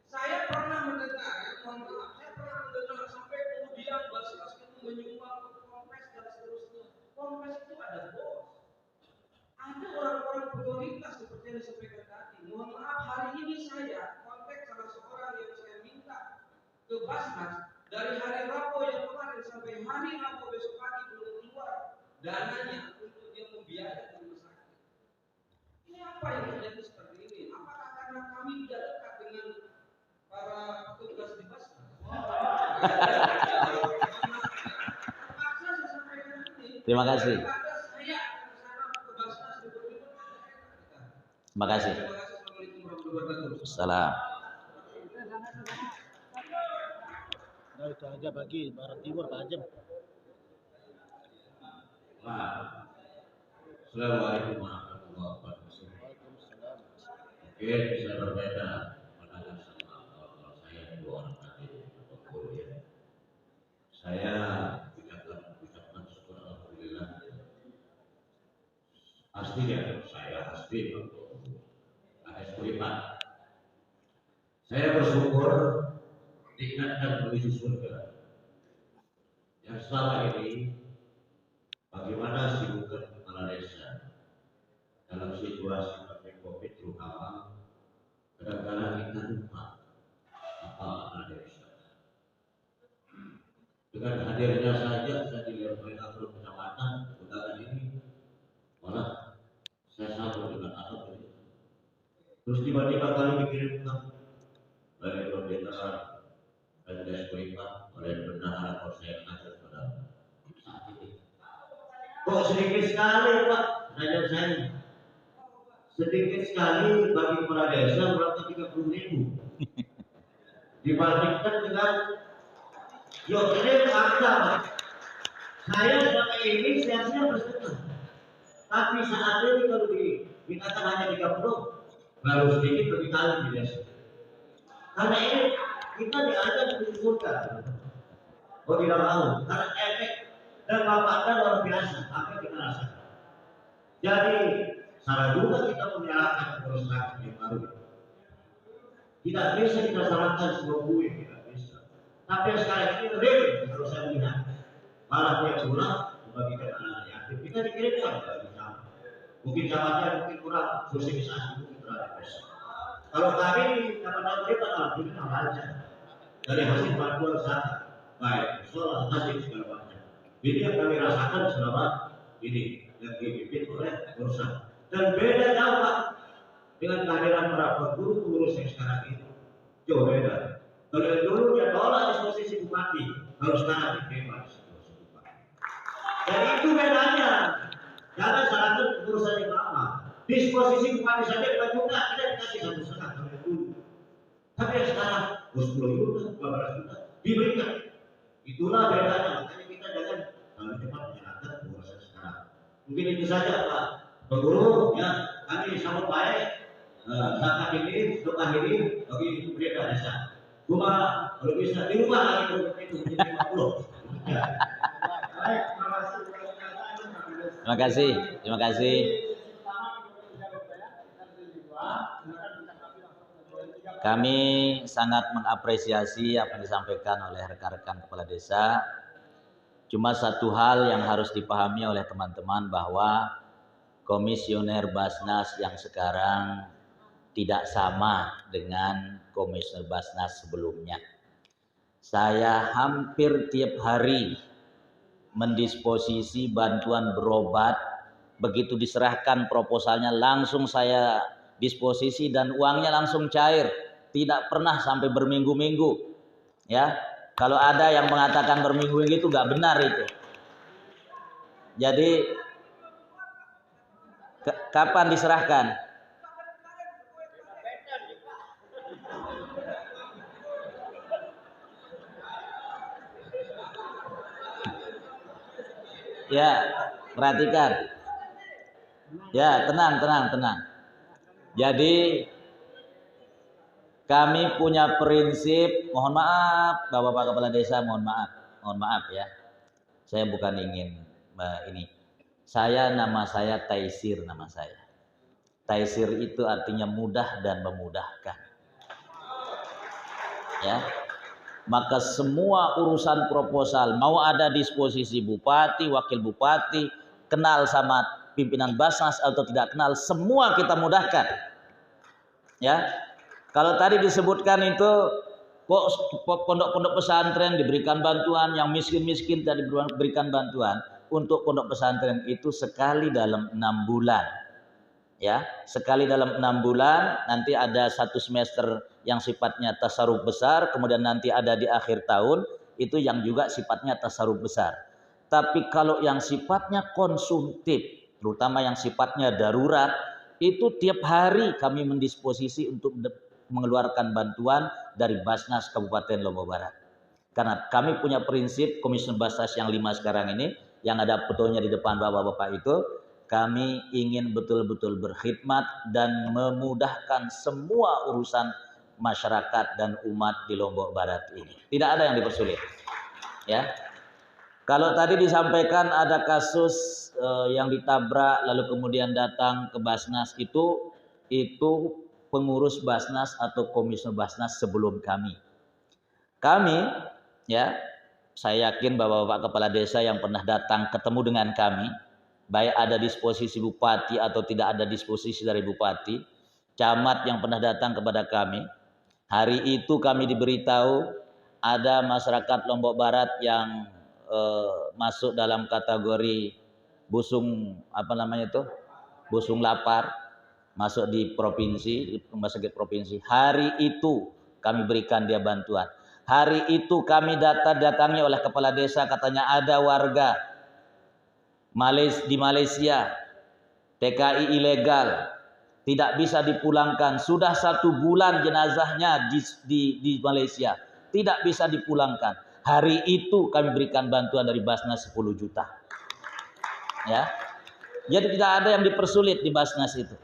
Speaker 8: saya pernah mendengar, ya, mohon maaf, saya pernah mendengar sampai kemudian Basnas itu menyumbang ke Kompes dan seterusnya. Kompes itu ada bos. Ada orang-orang prioritas seperti yang disampaikan tadi. Mohon maaf, hari ini saya kontak salah seorang yang saya minta ke Basnas dari hari Rabu yang kemarin sampai hari Rabu besok pagi belum keluar dananya untuk dia membiayai rumah sakit. Ini apa yang terjadi seperti ini? Apakah karena kami tidak dekat dengan para petugas di Basnas?
Speaker 4: Terima kasih. Terima kasih. Salam.
Speaker 6: Nah, itu aja bagi Barat Timur Pak Hajem.
Speaker 9: Assalamualaikum warahmatullahi wabarakatuh. Mungkin bisa berbeda pandangan sama kalau saya dua orang tadi guru ya. Saya ucapkan syukur alhamdulillah. Pasti ya, saya pasti untuk AS Kuripan. Saya bersyukur diingatkan menuju surga. Yang selama ini bagaimana sibukkan kepala desa dalam situasi pandemi COVID terutama, kadang-kadang kita lupa apa makna desa. Dengan hadirnya saja saya dilihat oleh aktor kecamatan undangan ini tiba-tiba kami dikirimkan oleh pemerintahan LDS Kuripa oleh bendahara Polsek Aceh pada saat ini. Kok sedikit sekali Pak, tanya saya. Sedikit sekali bagi kepala desa berapa 30.000 dibandingkan dengan ini fakta Pak. Saya selama ini sia-sia bersetengah. Tapi saat ini kalau dikatakan hanya 30, baru sedikit lebih kali di desa. Karena ini kita diajak mengusulkan. Oh tidak mau, karena efek dan manfaatnya luar biasa. Apa yang kita rasakan. Jadi salah juga kita menyalahkan perusahaan yang baru. Tidak bisa kita salahkan semua gue, tidak bisa. Tapi sekarang ini real kalau saya melihat. Malah dia pulang membagikan anak yatim. Kita dikirimkan dari sama. Mungkin zamannya mungkin kurang sosialisasi mungkin terhadap desa. Kalau kami dapat berita alhamdulillah lancar dari hasil bantuan zakat, baik soal hasil segala macam. Ini yang kami rasakan selama ini yang dipimpin oleh perusahaan. Dan beda jauh Pak dengan kehadiran para guru pengurus yang sekarang ini. Jauh beda. Kalau dulu dia tolak di posisi bupati, kalau sekarang diterima di posisi bupati. Dan itu bedanya. Jangan salahkan pengurusan yang lama. Disposisi bupati saja bukan juga kita dikasih 1,5 tahun dulu. Tapi yang sekarang 10 juta, 12 juta diberikan. Itulah bedanya. Makanya kita jangan terlalu cepat menyalahkan pengurusan sekarang. Mungkin itu saja Pak Guru, ya kami sambut baik. Zakat ini untuk akhiri bagi pemerintah desa. Cuma kalau bisa dirubah lagi itu menjadi 50. Ya.
Speaker 6: Baik,
Speaker 4: Terima kasih, terima kasih. Kami sangat mengapresiasi apa yang disampaikan oleh rekan-rekan kepala desa. Cuma satu hal yang harus dipahami oleh teman-teman bahwa komisioner Basnas yang sekarang tidak sama dengan komisioner Basnas sebelumnya. Saya hampir tiap hari mendisposisi bantuan berobat. Begitu diserahkan proposalnya langsung saya disposisi dan uangnya langsung cair. Tidak pernah sampai berminggu-minggu. Ya, kalau ada yang mengatakan berminggu-minggu itu nggak benar itu. Jadi kapan diserahkan? Ya, perhatikan. Ya, tenang. Jadi kami punya prinsip, mohon maaf Bapak-bapak kepala desa, mohon maaf ya. Saya bukan ingin ini. Nama saya Taisir nama saya. Taisir itu artinya mudah dan memudahkan. Ya. Maka semua urusan proposal mau ada disposisi bupati, wakil bupati, kenal sama pimpinan Basnas atau tidak kenal, semua kita mudahkan. Ya. Kalau tadi disebutkan itu kok pondok-pondok pesantren diberikan bantuan, yang miskin-miskin tadi diberikan bantuan. Untuk pondok pesantren itu sekali dalam 6 bulan. Ya, sekali dalam 6 bulan, nanti ada 1 semester yang sifatnya tasarruf besar, kemudian nanti ada di akhir tahun itu yang juga sifatnya tasarruf besar. Tapi kalau yang sifatnya konsumtif, terutama yang sifatnya darurat, itu tiap hari kami mendisposisi untuk mengeluarkan bantuan dari Basnas Kabupaten Lombok Barat. Karena kami punya prinsip Komisioner Basnas yang 5 sekarang ini, yang ada fotonya di depan bapak-bapak itu, kami ingin betul-betul berkhidmat dan memudahkan semua urusan masyarakat dan umat di Lombok Barat ini. Tidak ada yang dipersulit. Ya. Kalau tadi disampaikan ada kasus yang ditabrak lalu kemudian datang ke Basnas itu pengurus Basnas atau komisioner Basnas sebelum kami. Kami, ya, saya yakin bapak-bapak kepala desa yang pernah datang ketemu dengan kami, baik ada disposisi bupati atau tidak ada disposisi dari bupati, camat yang pernah datang kepada kami, hari itu kami diberitahu ada masyarakat Lombok Barat yang masuk dalam kategori busung busung lapar. masuk di provinsi, di rumah sakit provinsi. Hari itu kami berikan dia bantuan. Hari itu kami datangi oleh kepala desa, katanya ada warga di Malaysia, TKI ilegal, tidak bisa dipulangkan. Sudah 1 bulan jenazahnya di Malaysia, tidak bisa dipulangkan. Hari itu kami berikan bantuan dari Basnas 10 juta. Ya, jadi tidak ada yang dipersulit di Basnas itu.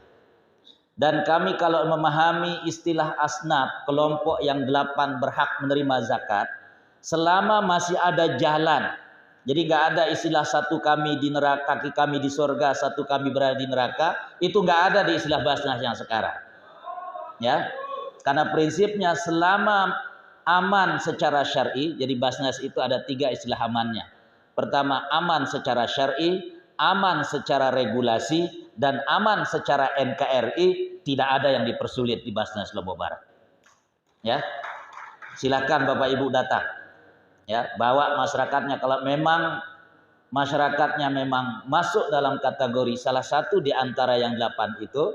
Speaker 4: Dan kami kalau memahami istilah asnaf, kelompok yang 8 berhak menerima zakat, selama masih ada jalan. Jadi nggak ada istilah satu kami di neraka, kaki kami di surga, satu kami berada di neraka. Itu nggak ada di istilah Basnas yang sekarang. Ya, karena prinsipnya selama aman secara syar'i, jadi Basnas itu ada 3 istilah amannya. Pertama, aman secara syar'i, aman secara regulasi, dan aman secara NKRI. Tidak ada yang dipersulit di Basnas Lombok Barat. Ya, silakan Bapak Ibu datang. Ya, bawa masyarakatnya. Kalau memang masyarakatnya memang masuk dalam kategori salah satu di antara yang 8 itu,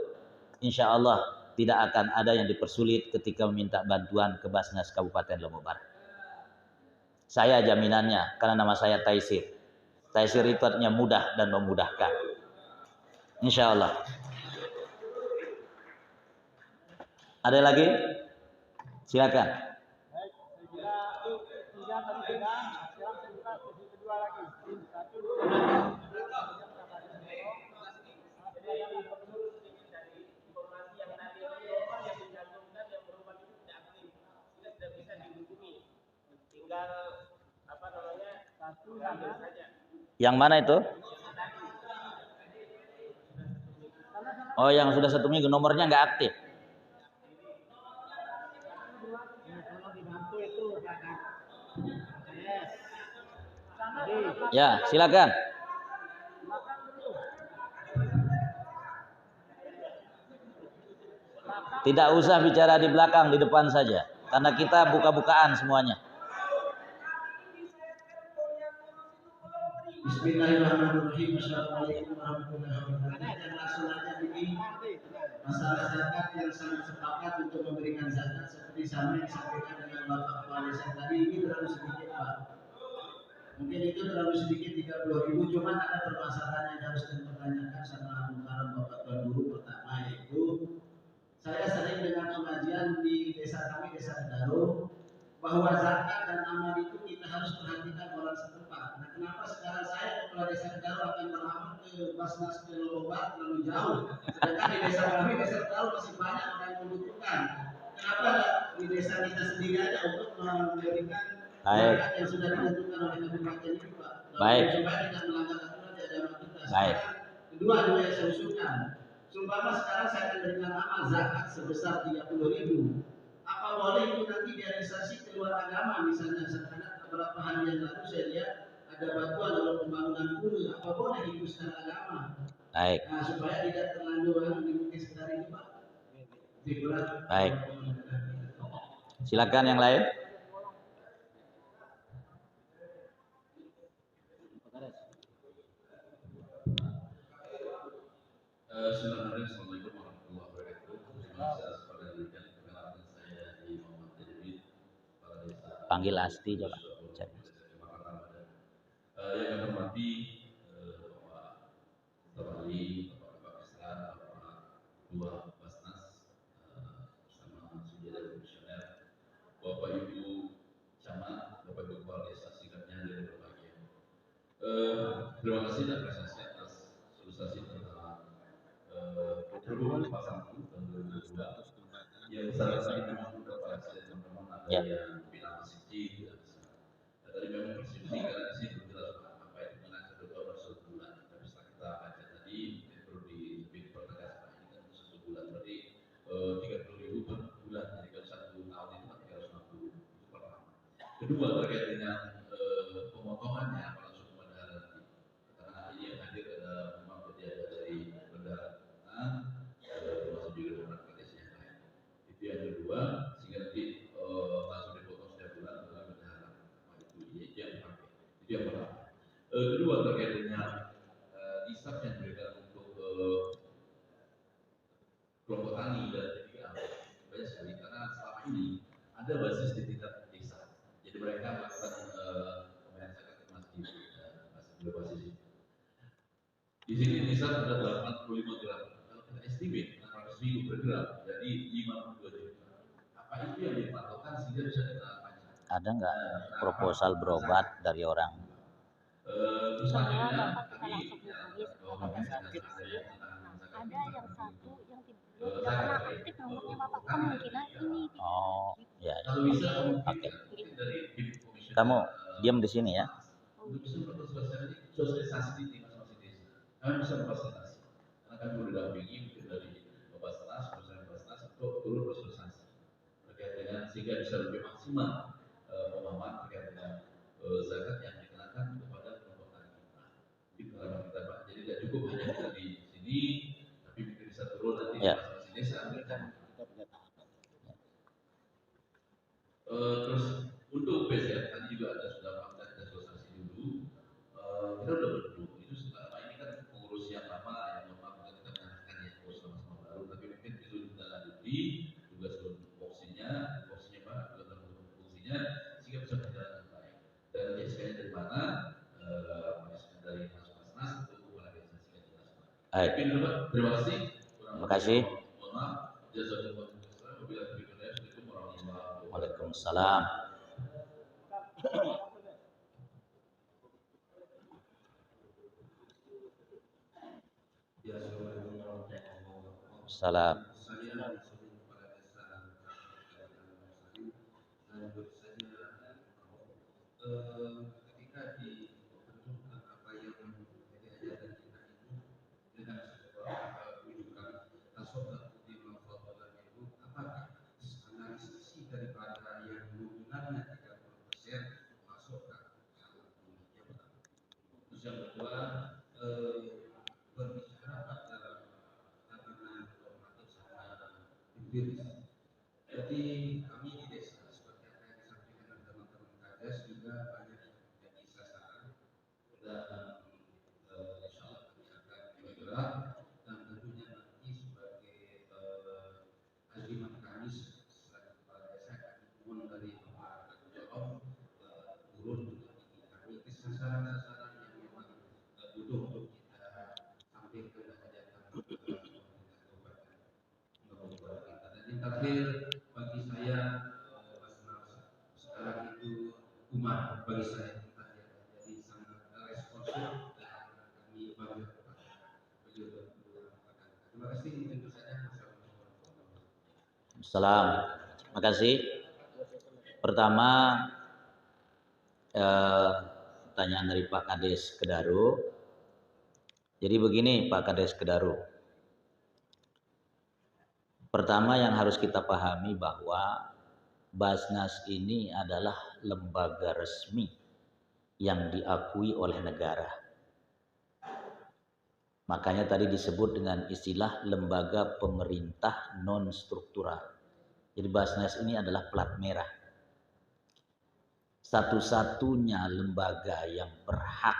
Speaker 4: insya Allah tidak akan ada yang dipersulit ketika meminta bantuan ke Basnas Kabupaten Lombok Barat. Saya jaminannya, karena nama saya Taisir. Taisir itu artinya mudah dan memudahkan. Insya Allah. Ada lagi? Silakan. Yang mana itu? Oh, yang sudah 1 minggu, nomornya nggak aktif. Ya, silakan. Tidak usah bicara di belakang, di depan saja. Karena kita buka-bukaan semuanya.
Speaker 9: Bismillahirrahmanirrahim. Assalamualaikum warahmatullahi wabarakatuh. Dan langsung aja ini masalah zakat yang sangat sepakat untuk memberikan zakat seperti sama yang disampaikan dengan Bapak Kepala Desa tadi, ini terlalu sedikit Pak. Mungkin itu terlalu sedikit 30.000, cuman ada permasalahan yang harus dipertanyakan sama Mukarram Bapak Tuan Guru. Pertama yaitu saya sering dengan pengajian di desa kami, Desa Kedaro, bahwa zakat dan amal itu kita harus perhatikan orang setempat. Nah, kenapa sekarang saya kepala Desa Kedaro akan beramal ke Basnas ke Lombok Barat terlalu jauh, sedangkan di desa kami, Desa Kedaro masih banyak orang yang membutuhkan. Kenapa di desa kita sendiri aja untuk memberikan zakat yang sudah ditentukan oleh kabupaten ini, Pak?
Speaker 4: Baik.
Speaker 9: Supaya tidak melanggar aturan di agama kita.
Speaker 4: Baik.
Speaker 9: Kedua yang saya usulkan, sumpama sekarang saya akan berikan amal zakat sebesar 30.000. Apa boleh itu nanti direalisasi keluar agama, misalnya karena beberapa hari yang lalu saya lihat ada bantuan dalam pembangunan pura, apa boleh itu secara agama?
Speaker 4: Baik.
Speaker 9: Nah, supaya tidak terlalu mungkin sekedar ini Pak.
Speaker 4: Baik. Silakan yang lain.
Speaker 2: Assalamualaikum warahmatullahi wabarakatuh. Terima kasih pada dirikan perkenalkan saya di Muhammad Jadid, kepala desa.
Speaker 4: Panggil Asti coba.
Speaker 2: Yang kami hormati Bapak Tabali, Bapak Islam, Bapak Ketua Basnas bersama Sudara Komisioner, Bapak Ibu Camat, Bapak Ibu Kepala Desa singkatnya dari berbagai. Terima kasih dan apresiasi atas solusi tentang produk pasang tahun 2002 yang besar sekali memang beberapa teman-teman ada yang bilang masih kecil. Tadi memang persepsi karena di sini jelas apa itu mengajar 2 tahun atau 1 bulan. Tapi setelah kita baca tadi perlu lebih dipertegas Pak, ini kan 1 bulan berarti 30.000 per bulan. Jadi kalau 1 tahun itu kan 350 itu pertama. Kedua terkait dengan pemotongannya pada suku bandara nanti. Karena ini yang hadir ada memang berjaga dari bandara termasuk juga dengan Malaysia yang lain. Itu yang kedua, sehingga nanti langsung dipotong setiap bulan adalah bendahara. Itu yang dipakai. Itu yang pertama. Kedua terkait dengan isap yang diberikan untuk
Speaker 10: kelompok tani dan PPA banyak sekali karena selama ini ada basis di tingkat desa. Jadi mereka melakukan pembayaran zakat masjid basis itu. Di sini desa ada 85 gram. Kalau kita estimate 600.000 per gram, jadi 52 juta. Apa itu yang dipatokan sehingga bisa kita panjang?
Speaker 4: Ada nggak proposal berobat dari orang?
Speaker 10: Selanjutnya
Speaker 11: kita langsung nulis kepada deskripsi. Ada yang satu yang tidak pernah aktif nomornya Bapak, kemungkinan ini.
Speaker 4: Oh, ya.
Speaker 10: Kalau bisa,
Speaker 4: Oke.
Speaker 10: dari tim komisioner,
Speaker 4: Kamu diam di sini ya.
Speaker 10: untuk bisa melakukan sosialisasi di masing-masing desa. Kami bisa memfasilitasi. Karena kami sudah dampingi mungkin dari Basnas, perusahaan Basnas untuk turun bersosialisasi terkait dengan sehingga bisa lebih maksimal pemahaman terkait dengan zakat yang dikenakan kepada kelompok tani. Di pengalaman kita Pak, jadi tidak cukup hanya kita di sini, tapi mungkin bisa turun nanti di masing-masing desa. Terus untuk PZ tadi juga ada sudah melakukan sosialisasi dulu. Kita udah berdua itu selama ini kan pengurus yang lama yang memang kita menyarankan ya pengurus sama-sama baru, tapi mungkin itu ditindaklanjuti tugas fungsinya Pak, tugas fungsinya sehingga bisa berjalan dengan baik. Dan SK-nya dari mana? SK dari Basnas untuk kepala desa sehingga jelas.
Speaker 4: Baik.
Speaker 10: Terima kasih.
Speaker 4: Terima kasih.
Speaker 10: Mohon maaf. Jazakumullah khairan. Wabillahi taufiq warahmatullahi wabarakatuh.
Speaker 4: Waalaikumsalam. Salam.
Speaker 10: Ketika dibentukkan apa yang menjadi ajaran kita itu dengan rujukan tasawuf di mafadhalah itu, apakah analisisi daripada yang nominalnya 30% masuk ke hal ini yang pertama. Terus yang kedua berbicara pada tatanan normatif sama empiris. Jadi kami di desa seperti apa yang disampaikan teman-teman Kades juga banyak yang menjadi sasaran dan insya Allah kami akan bergerak dan tentunya nanti sebagai azimat kami selaku kepala desa kami mohon dari Bapak Jawab turun untuk kami ke sasaran-sasaran yang memang butuh untuk kita sampaikan dan hajatkan pemerintah kabupaten kita. Dan yang terakhir bagi saya sekarang itu umat bagi saya kita jadi sangat responsif dan kami bangga kepada beliau berdua. Terima kasih tentu saja.
Speaker 4: Salam. Terima kasih. Pertama pertanyaan dari Pak Kades Kedaru. Jadi begini Pak Kades Kedaru. Pertama yang harus kita pahami bahwa Basnas ini adalah lembaga resmi yang diakui oleh negara. Makanya tadi disebut dengan istilah lembaga pemerintah non struktural. Jadi Basnas ini adalah plat merah. Satu-satunya lembaga yang berhak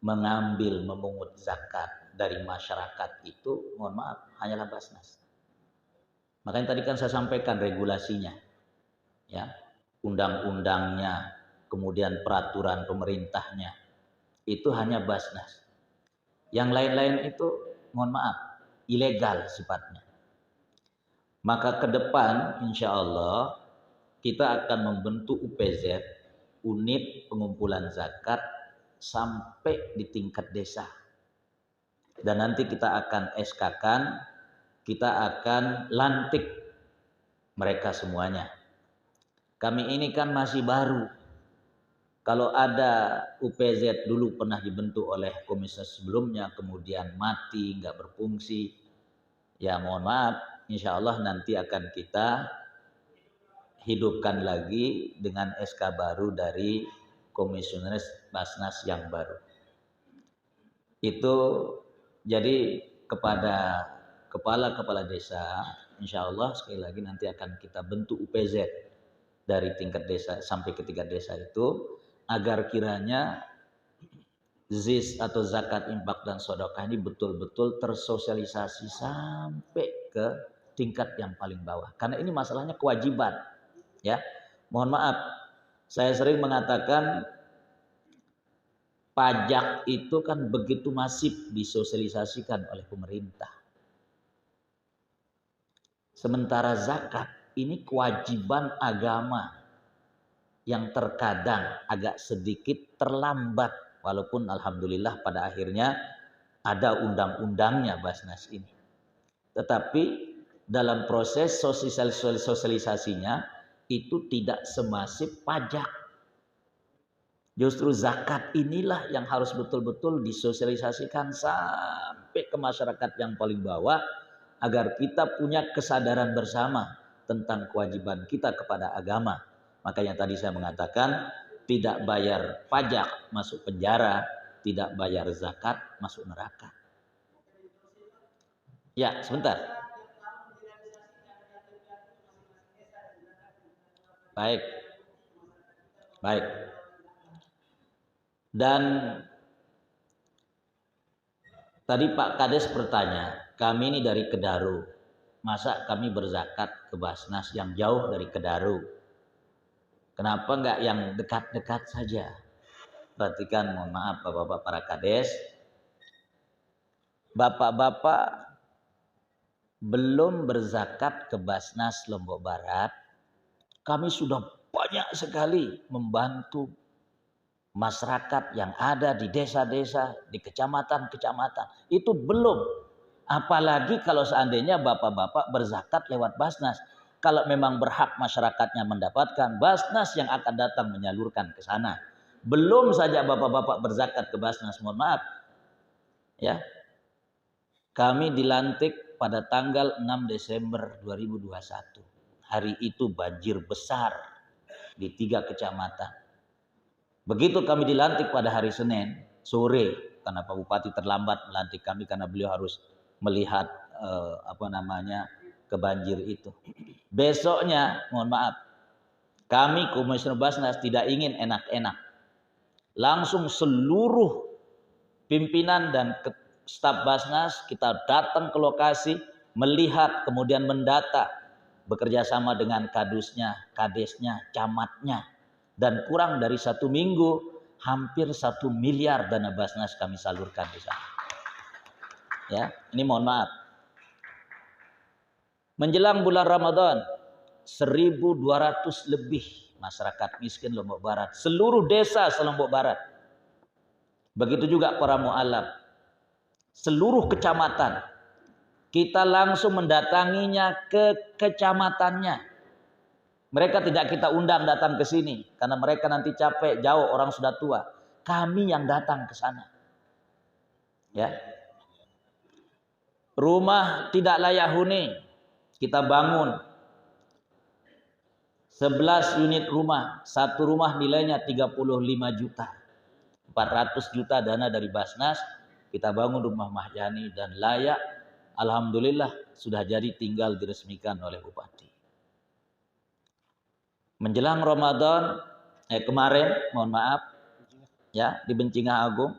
Speaker 4: mengambil memungut zakat dari masyarakat itu, mohon maaf, hanyalah Basnas. Makanya tadi kan saya sampaikan regulasinya, ya, undang-undangnya, kemudian peraturan pemerintahnya, itu hanya Basnas. Yang lain-lain itu, mohon maaf, ilegal sifatnya. Maka ke depan, insya Allah, kita akan membentuk UPZ, unit pengumpulan zakat, sampai di tingkat desa. Dan nanti kita akan SK-kan, kita akan lantik mereka semuanya. Kami ini kan masih baru. Kalau ada UPZ dulu pernah dibentuk oleh komisioner sebelumnya, kemudian mati, nggak berfungsi, ya mohon maaf, insya Allah nanti akan kita hidupkan lagi dengan SK baru dari komisioner Basnas yang baru. Itu jadi kepada kepala-kepala desa, insya Allah sekali lagi nanti akan kita bentuk UPZ dari tingkat desa sampai ke tingkat desa itu, agar kiranya ZIS atau zakat, infak dan sedekah ini betul-betul tersosialisasi sampai ke tingkat yang paling bawah. Karena ini masalahnya kewajiban, ya. Mohon maaf, saya sering mengatakan pajak itu kan begitu masif disosialisasikan oleh pemerintah. Sementara zakat ini kewajiban agama yang terkadang agak sedikit terlambat, walaupun alhamdulillah pada akhirnya ada undang-undangnya Basnas ini. Tetapi dalam proses sosialisasinya itu tidak semasif pajak. Justru zakat inilah yang harus betul-betul disosialisasikan sampai ke masyarakat yang paling bawah, agar kita punya kesadaran bersama tentang kewajiban kita kepada agama. Makanya tadi saya mengatakan tidak bayar pajak masuk penjara, tidak bayar zakat masuk neraka. Ya, sebentar. Baik. Baik. Dan tadi Pak Kades bertanya, kami ini dari Kedaru, masa kami berzakat ke Basnas yang jauh dari Kedaru? Kenapa enggak yang dekat-dekat saja? Perhatikan, mohon maaf Bapak-bapak para Kades, Bapak-bapak belum berzakat ke Basnas Lombok Barat, kami sudah banyak sekali membantu masyarakat yang ada di desa-desa, di kecamatan-kecamatan. Itu belum. Apalagi kalau seandainya bapak-bapak berzakat lewat Basnas. Kalau memang berhak masyarakatnya mendapatkan, Basnas yang akan datang menyalurkan ke sana. Belum saja bapak-bapak berzakat ke Basnas, mohon maaf. Ya. Kami dilantik pada tanggal 6 Desember 2021. Hari itu banjir besar di 3 kecamatan. Begitu kami dilantik pada hari Senin sore, karena Pak Bupati terlambat melantik kami karena beliau harus melihat ke banjir itu. Besoknya, mohon maaf, kami Komisioner Basnas tidak ingin enak-enak. Langsung seluruh pimpinan dan staf Basnas kita datang ke lokasi, melihat, kemudian mendata, bekerja sama dengan kadusnya, kadesnya, camatnya. Dan kurang dari 1 minggu, hampir 1 miliar dana Basnas kami salurkan di sana. Ya, ini mohon maaf. Menjelang bulan Ramadan, 1.200 lebih masyarakat miskin Lombok Barat, seluruh desa se-Lombok Barat. Begitu juga para mu'alaf, seluruh kecamatan. Kita langsung mendatanginya ke kecamatannya. Mereka tidak kita undang datang ke sini karena mereka nanti capek, jauh, orang sudah tua. Kami yang datang ke sana. Ya. Rumah tidak layak huni kita bangun. 11 unit rumah, satu rumah nilainya 35 juta. 400 juta dana dari Basnas, kita bangun rumah Mahjani dan layak. Alhamdulillah sudah jadi, tinggal diresmikan oleh Bupati. Menjelang Ramadan kemarin, mohon maaf, ya, di Bencingah Agung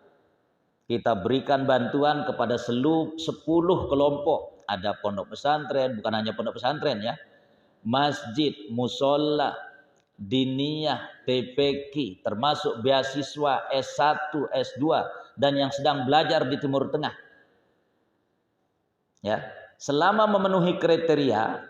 Speaker 4: kita berikan bantuan kepada 10 kelompok. Ada pondok pesantren, bukan hanya pondok pesantren ya, masjid, musola, diniyah, TPQ, termasuk beasiswa S1, S2 dan yang sedang belajar di Timur Tengah. Ya, selama memenuhi kriteria,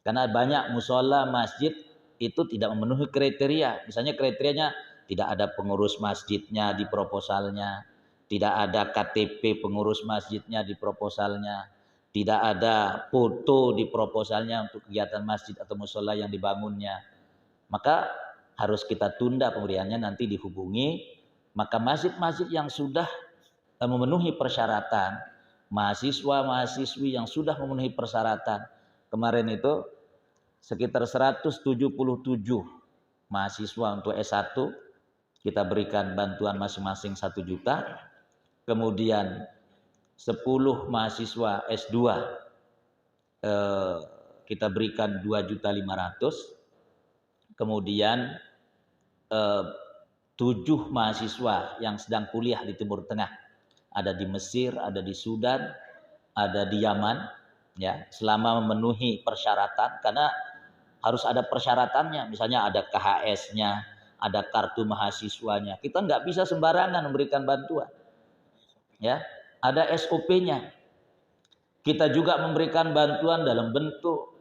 Speaker 4: karena banyak musola, masjid itu tidak memenuhi kriteria. Misalnya kriterianya tidak ada pengurus masjidnya di proposalnya, tidak ada KTP pengurus masjidnya di proposalnya, tidak ada foto di proposalnya untuk kegiatan masjid atau musola yang dibangunnya. Maka harus kita tunda pemberiannya, nanti dihubungi. Maka masjid-masjid yang sudah memenuhi persyaratan, mahasiswa-mahasiswi yang sudah memenuhi persyaratan, kemarin itu sekitar 177 mahasiswa untuk S1 kita berikan bantuan masing-masing 1 juta. Kemudian 10 mahasiswa S2 kita berikan 2.500.000. Kemudian 7 mahasiswa yang sedang kuliah di Timur Tengah. Ada di Mesir, ada di Sudan, ada di Yaman, ya, selama memenuhi persyaratan, karena harus ada persyaratannya, misalnya ada KHS-nya, ada kartu mahasiswanya. Kita nggak bisa sembarangan memberikan bantuan, ya, ada SOP-nya. Kita juga memberikan bantuan dalam bentuk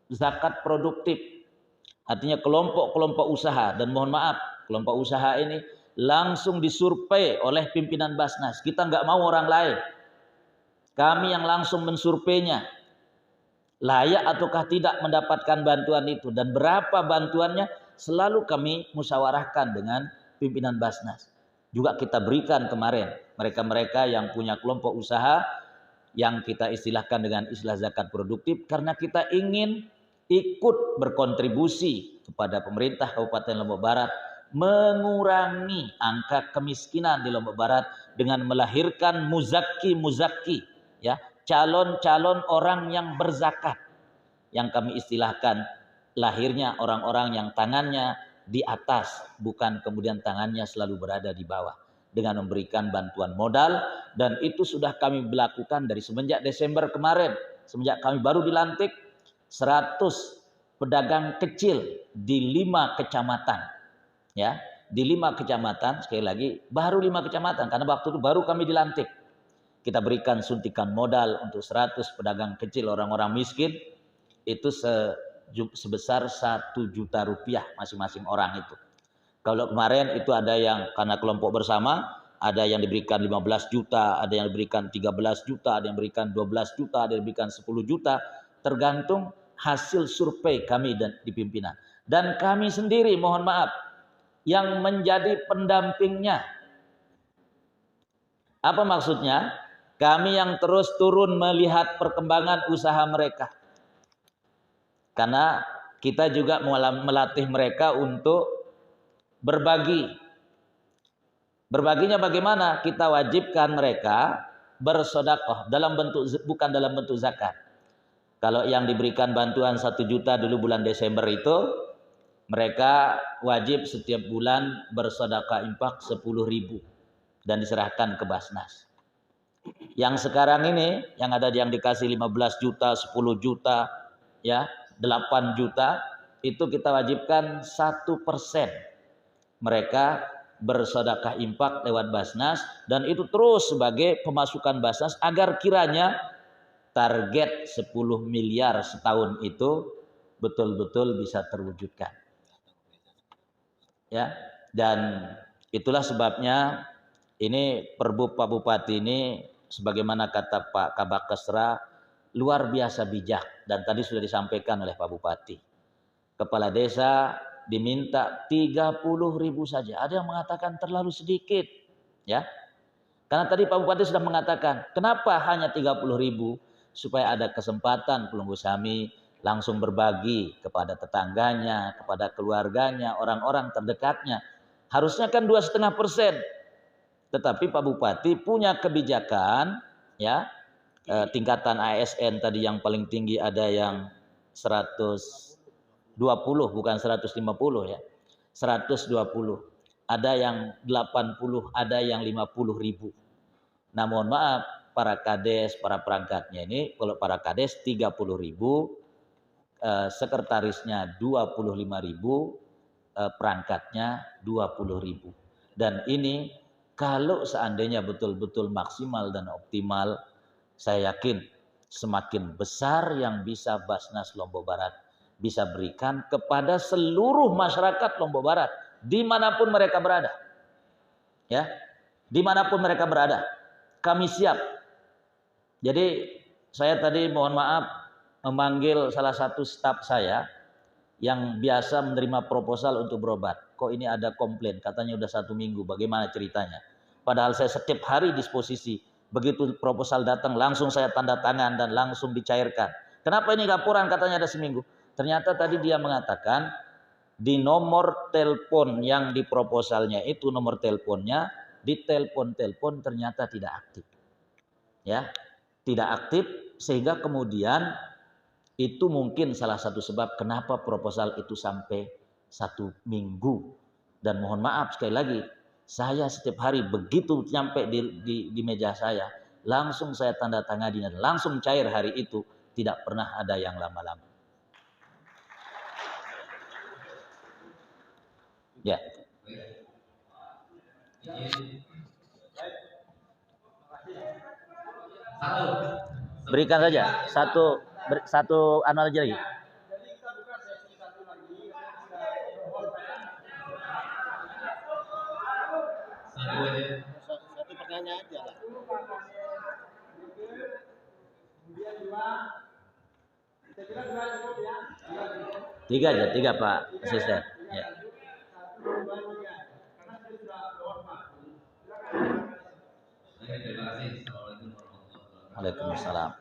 Speaker 4: zakat produktif, artinya kelompok-kelompok usaha, dan mohon maaf, kelompok usaha ini langsung disurvei oleh pimpinan Basnas. Kita nggak mau orang lain, kami yang langsung mensurveinya, layak ataukah tidak mendapatkan bantuan itu, dan berapa bantuannya selalu kami musyawarahkan dengan pimpinan Basnas. Juga kita berikan kemarin mereka-mereka yang punya kelompok usaha yang kita istilahkan dengan istilah zakat produktif, karena kita ingin ikut berkontribusi kepada pemerintah Kabupaten Lombok Barat mengurangi angka kemiskinan di Lombok Barat dengan melahirkan muzaki, ya, calon-calon orang yang berzakat, yang kami istilahkan lahirnya orang-orang yang tangannya di atas, bukan kemudian tangannya selalu berada di bawah, dengan memberikan bantuan modal. Dan itu sudah kami lakukan dari semenjak Desember kemarin, semenjak kami baru dilantik. 100 pedagang kecil di 5 kecamatan, ya, di 5 kecamatan, sekali lagi baru 5 kecamatan karena waktu itu baru kami dilantik. Kita berikan suntikan modal untuk 100 pedagang kecil, orang-orang miskin, itu sebesar 1 juta rupiah masing-masing orang itu. Kalau kemarin itu ada yang karena kelompok bersama, ada yang diberikan 15 juta, ada yang diberikan 13 juta, ada yang diberikan 12 juta, ada yang diberikan 10 juta, tergantung hasil survei kami dan di pimpinan. Dan kami sendiri, mohon maaf, yang menjadi pendampingnya. Apa maksudnya? Kami yang terus turun melihat perkembangan usaha mereka. Karena kita juga melatih mereka untuk berbagi. Berbaginya bagaimana? Kita wajibkan mereka bersedekah dalam bentuk, bukan dalam bentuk zakat. Kalau yang diberikan bantuan 1 juta dulu bulan Desember itu, mereka wajib setiap bulan bersedekah infak 10.000 dan diserahkan ke Basnas. Yang sekarang ini yang ada yang dikasih 15 juta, 10 juta, ya, 8 juta, itu kita wajibkan 1% mereka bersedekah infak lewat Basnas, dan itu terus sebagai pemasukan Basnas agar kiranya target 10 miliar setahun itu betul-betul bisa terwujudkan. Ya, dan itulah sebabnya ini Perbup Pak Bupati ini, sebagaimana kata Pak Kabak Kesra, luar biasa bijak, dan tadi sudah disampaikan oleh Pak Bupati. Kepala desa diminta 30.000 saja. Ada yang mengatakan terlalu sedikit, ya. Karena tadi Pak Bupati sudah mengatakan, kenapa hanya 30.000? Supaya ada kesempatan pelunggu Sami langsung berbagi kepada tetangganya, kepada keluarganya, orang-orang terdekatnya. Harusnya kan 2,5%. Tetapi Pak Bupati punya kebijakan, ya, tingkatan ASN tadi yang paling tinggi ada yang 120, bukan 150, ya, 120. Ada yang 80, ada yang 50.000. Nah, mohon maaf, para kades, para perangkatnya ini, kalau para kades 30.000, sekretarisnya 25.000, perangkatnya 20.000. Dan ini kalau seandainya betul-betul maksimal dan optimal, saya yakin semakin besar yang bisa Basnas Lombok Barat bisa berikan kepada seluruh masyarakat Lombok Barat, dimanapun mereka berada. Ya, dimanapun mereka berada, kami siap. Jadi saya tadi mohon maaf memanggil salah satu staf saya yang biasa menerima proposal untuk berobat. Kok ini ada komplain, katanya udah 1 minggu, bagaimana ceritanya? Padahal saya setiap hari disposisi. Begitu proposal datang langsung saya tanda tangan dan langsung dicairkan. Kenapa ini laporan katanya ada seminggu? Ternyata tadi dia mengatakan di nomor telepon yang di proposalnya itu, nomor teleponnya di telepon ternyata tidak aktif. Ya, tidak aktif, sehingga kemudian itu mungkin salah satu sebab kenapa proposal itu sampai 1 minggu. Dan mohon maaf sekali lagi, saya setiap hari begitu nyampe di meja saya, langsung saya tanda tangani dan langsung cair hari itu, tidak pernah ada yang lama-lama. Ya. Berikan saja satu anu aja lagi.
Speaker 3: Satu pertanyaan aja lah.
Speaker 4: Tiga Pak Asisten. Ya. Waalaikumsalam.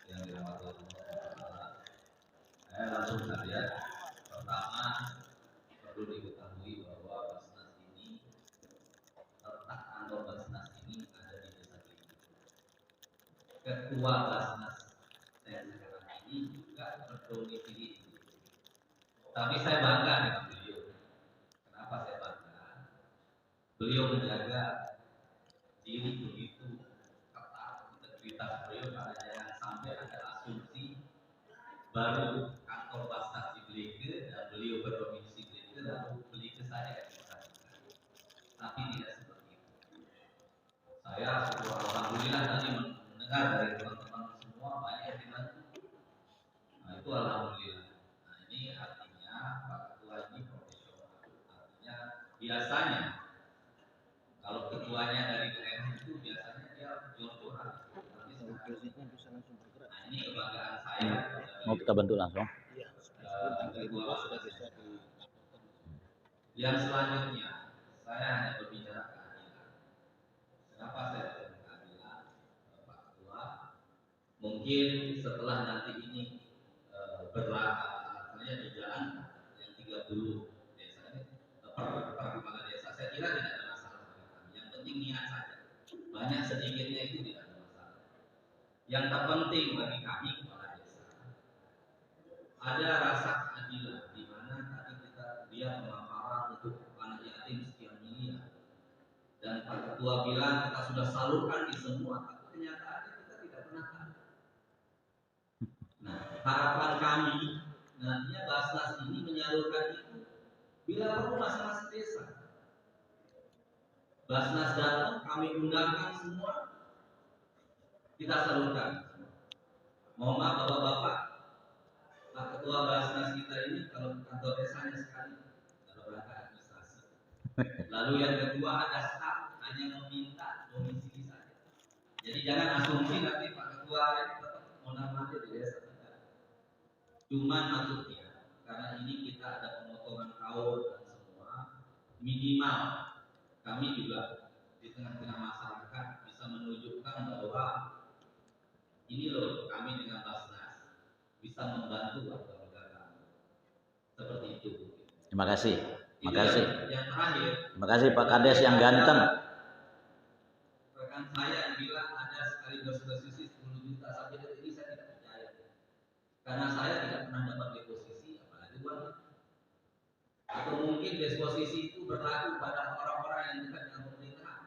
Speaker 10: Yang dirahmati Allah, saya langsung saja. Pertama, perlu diketahui bahwa Basnas ini, letak kantor Basnas ini ada di desa ini. Ketua Basnas saya sekarang ini juga berdomisili. Tapi saya bangga dengan beliau. Kenapa saya bangga? Beliau menjaga diri begitu ketat, integritas beliau, karena jangan sampai ada asumsi baru kantor Basnas dibeli ke dan beliau berdomisili ke lalu beli ke saya. Tapi tidak seperti itu. Saya alhamdulillah tadi mendengar dari teman-teman semua banyak yang dibantu. Nah itu alhamdulillah. Nah ini artinya Pak Ketua ini profesional. Artinya biasanya kalau ketuanya dari daerah itu biasanya dia jor-joran. Nah ini kebanggaan saya.
Speaker 4: Mau kita bantu langsung?
Speaker 10: Yang selanjutnya, saya hanya berbicara keadilan. Kenapa saya berbicara keadilan, Pak Ketua? Mungkin setelah nanti ini berlangsung di jalan yang 30 desa ini per kepala desa, saya kira tidak ada masalah. Yang penting niat saja. Banyak sedikitnya itu tidak ada masalah. Yang terpenting bagi kami kepala desa, ada rasa keadilan di mana tadi dia pemaparan untuk anak yatim sekian miliar dan Pak Ketua bilang kita sudah salurkan di semua, tapi kenyataannya kita tidak pernah tahu. Nah, harapan kami nantinya Basnas ini menyalurkan itu bila perlu masing-masing desa. Basnas datang, kami undangkan semua, kita salurkan. Mohon maaf Bapak-bapak, Pak Ketua Basnas kita ini kalau kantor desanya sekali, kalau rangka administrasi. Lalu yang kedua ada staf, hanya meminta domisili saja. Jadi jangan asumsi nanti Pak Ketua ini tetap mondar-mandir di desa. Cuman maksudnya karena ini kita ada pemotongan kaul dan semua, minimal kami juga di tengah-tengah masyarakat bisa menunjukkan bahwa ini loh kami dengan Basnas bisa membantu warga kami. Seperti itu.
Speaker 4: Terima kasih. Terima kasih.
Speaker 10: Yang terakhir.
Speaker 4: Terima kasih Pak Kades yang ganteng.
Speaker 10: Rekan saya bilang ada sekali deposisi 10 juta sampai detik ini saya tidak percaya. Karena saya tidak pernah dapat deposisi apalagi uang. Atau mungkin deposisi itu berlaku pada orang-orang yang dekat dengan pemerintahan.